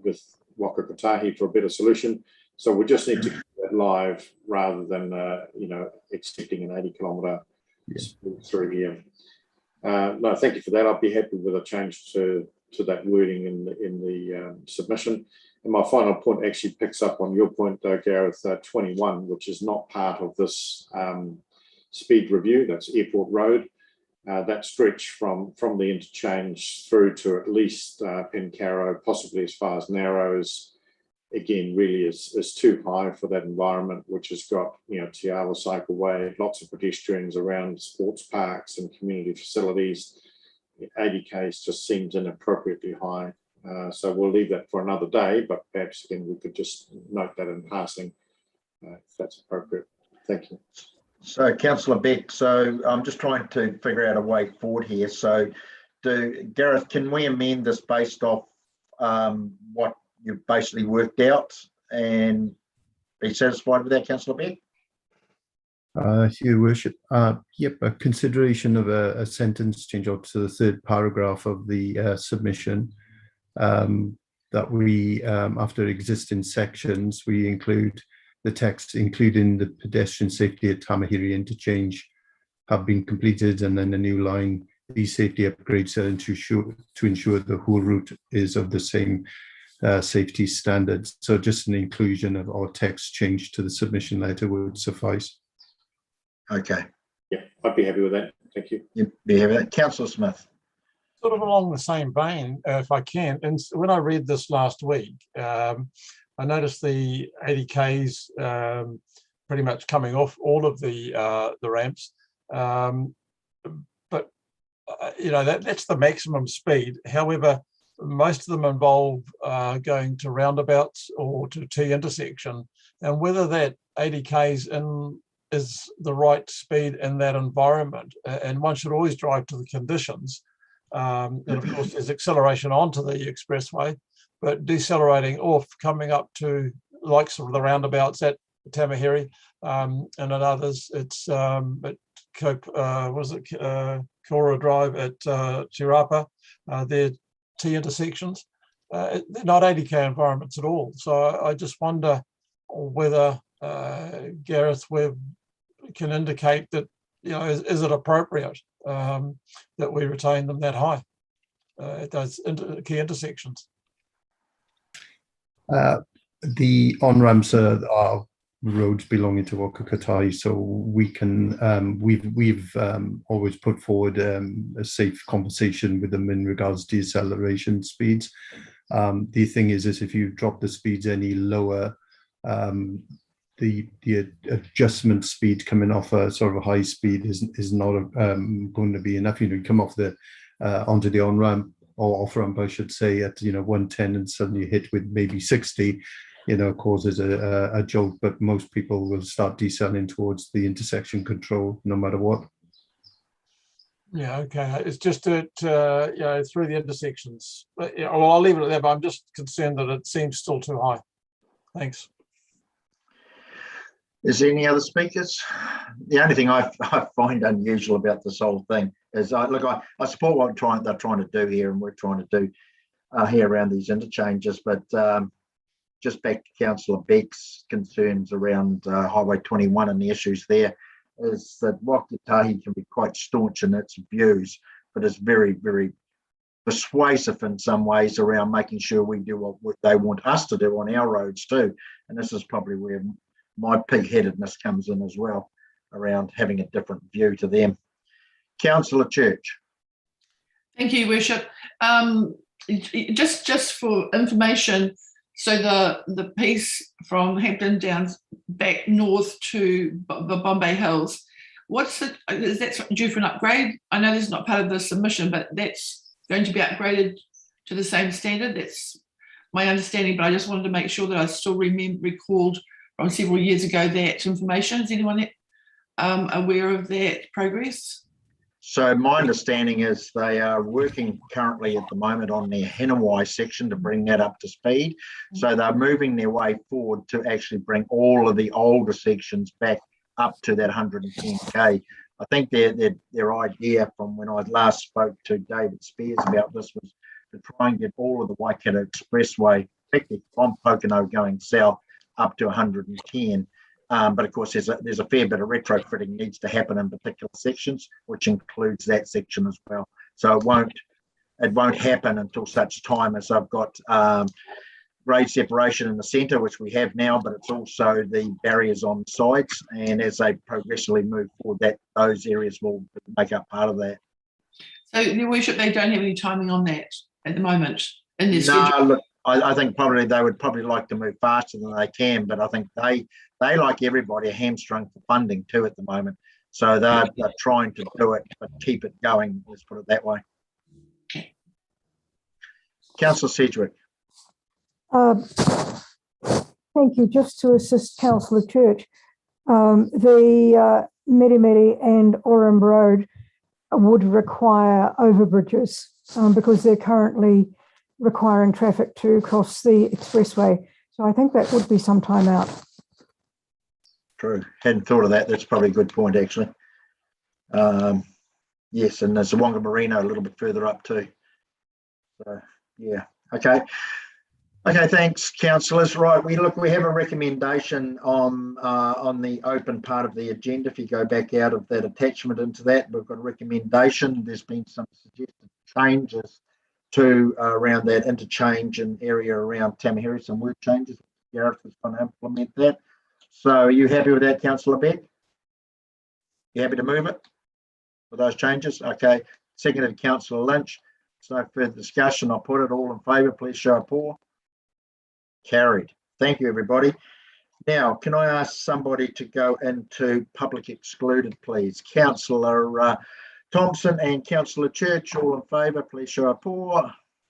[SPEAKER 2] with Waka Kotahi for a better solution. So we just need to keep that live rather than accepting an 80-kilometre speed through here. No, thank you for that. I'd be happy with a change to that wording in the submission. And my final point actually picks up on your point, Gareth, 21, which is not part of this speed review. That's Airport Road. That stretch from the interchange through to at least Pencarrow, possibly as far as Narrows, again, really is too high for that environment, which has got, Te Awa Cycleway, lots of pedestrians around sports parks and community facilities. 80 k's just seems inappropriately high. So we'll leave that for another day, but perhaps again, we could just note that in passing, if that's appropriate. Thank you.
[SPEAKER 1] So, Councillor Beck, so I'm just trying to figure out a way forward here. So, Gareth, can we amend this based off what you've basically worked out and be satisfied with that, Councillor Beck?
[SPEAKER 16] Your Worship, yep, a consideration of a sentence change up to the third paragraph of the submission, that we, after existing sections, we include the text, including the pedestrian safety at Tamahiri interchange, have been completed, and then a new line, these safety upgrades are to ensure the whole route is of the same safety standards. So just an inclusion of our text change to the submission letter would suffice.
[SPEAKER 1] Okay.
[SPEAKER 2] Yeah, I'd be happy with that. Thank you.
[SPEAKER 1] You'd be happy with that. Councillor Smith.
[SPEAKER 8] Sort of along the same vein, if I can, and when I read this last week, I noticed the 80 k's pretty much coming off all of the ramps, but that's the maximum speed. However, most of them involve going to roundabouts or to T intersection, and whether that 80 k's is the right speed in that environment, and one should always drive to the conditions. And of course, there's acceleration onto the expressway, but decelerating off, coming up to like sort of the roundabouts at Tamahiri and at others. It's at Kora Drive at Chirapa. They're T intersections. They're not 80k environments at all. So I just wonder whether Gareth Webb can indicate that, is it appropriate that we retain them that high at those key intersections?
[SPEAKER 16] The on-ramps are roads belonging to Waka Kotahi, so we can we've always put forward a safe conversation with them in regards to deceleration speeds. The thing is if you drop the speeds any lower, the adjustment speed coming off a sort of a high speed is not going to be enough. You come off the onto the on-ramp or off-ramp, I should say, at 110 and suddenly hit with maybe 60, causes a jolt. But most people will start decelerating towards the intersection control no matter what.
[SPEAKER 8] Yeah, okay. It's just that through the intersections. But, well, I'll leave it at that. But I'm just concerned that it seems still too high. Thanks.
[SPEAKER 1] Is there any other speakers? The only thing I find unusual about this whole thing is, I support what they're trying to do here, and we're trying to do here around these interchanges. But just back to Councillor Beck's concerns around Highway 21 and the issues there, is that Waka Kotahi can be quite staunch in its views, but it's very, very persuasive in some ways around making sure we do what they want us to do on our roads too. And this is probably where my pig-headedness comes in as well, around having a different view to them. Councillor Church.
[SPEAKER 9] Thank you, Worship. Just for information, so the piece from Hampton down back north to the Bombay Hills, is that due for an upgrade? I know this is not part of the submission, but that's going to be upgraded to the same standard. That's my understanding, but I just wanted to make sure that I still recalled from several years ago that information. Is anyone aware of that progress?
[SPEAKER 1] So my understanding is they are working currently at the moment on their Hinawai section to bring that up to speed. So they're moving their way forward to actually bring all of the older sections back up to that 110k. I think their idea from when I last spoke to David Spears about this was to try and get all of the Waikato Expressway, effectively from Pocono going south, up to 110. But of course, there's a fair bit of retrofitting needs to happen in particular sections, which includes that section as well. So it won't happen until such time as I've got grade separation in the centre, which we have now, but it's also the barriers on the sides. And as they progressively move forward, those areas will make up part of that.
[SPEAKER 9] So, Your Worship, they don't have any timing on that at the moment in their
[SPEAKER 1] No,
[SPEAKER 9] schedule?
[SPEAKER 1] look, I think probably they would probably like to move faster than they can, but I think they like everybody are hamstrung for funding too at the moment. So they're trying to do it, but keep it going, let's put it that way. Councillor Sedgwick.
[SPEAKER 14] Thank you. Just to assist Councillor Church, the Meremere and Oram Road would require overbridges because they're currently requiring traffic to cross the expressway. So I think that would be some time out.
[SPEAKER 1] True. Hadn't thought of that. That's probably a good point, actually. Yes, and there's the Wonga Marina a little bit further up too. So, yeah. Okay. Okay, thanks, councillors. Right, we have a recommendation on the open part of the agenda. If you go back out of that attachment into that, we've got a recommendation. There's been some suggested changes to around that interchange and area around Tamaheri, some word changes. Gareth is going to implement that. So are you happy with that, Councillor Beck? You happy to move it with those changes? Okay. Seconded, Councillor Lynch. There's no further discussion. I'll put it all in favour. Please show a paw. Carried. Thank you, everybody. Now, can I ask somebody to go into public excluded, please? Councillor Thompson and Councillor Church, all in favour, please show a paw.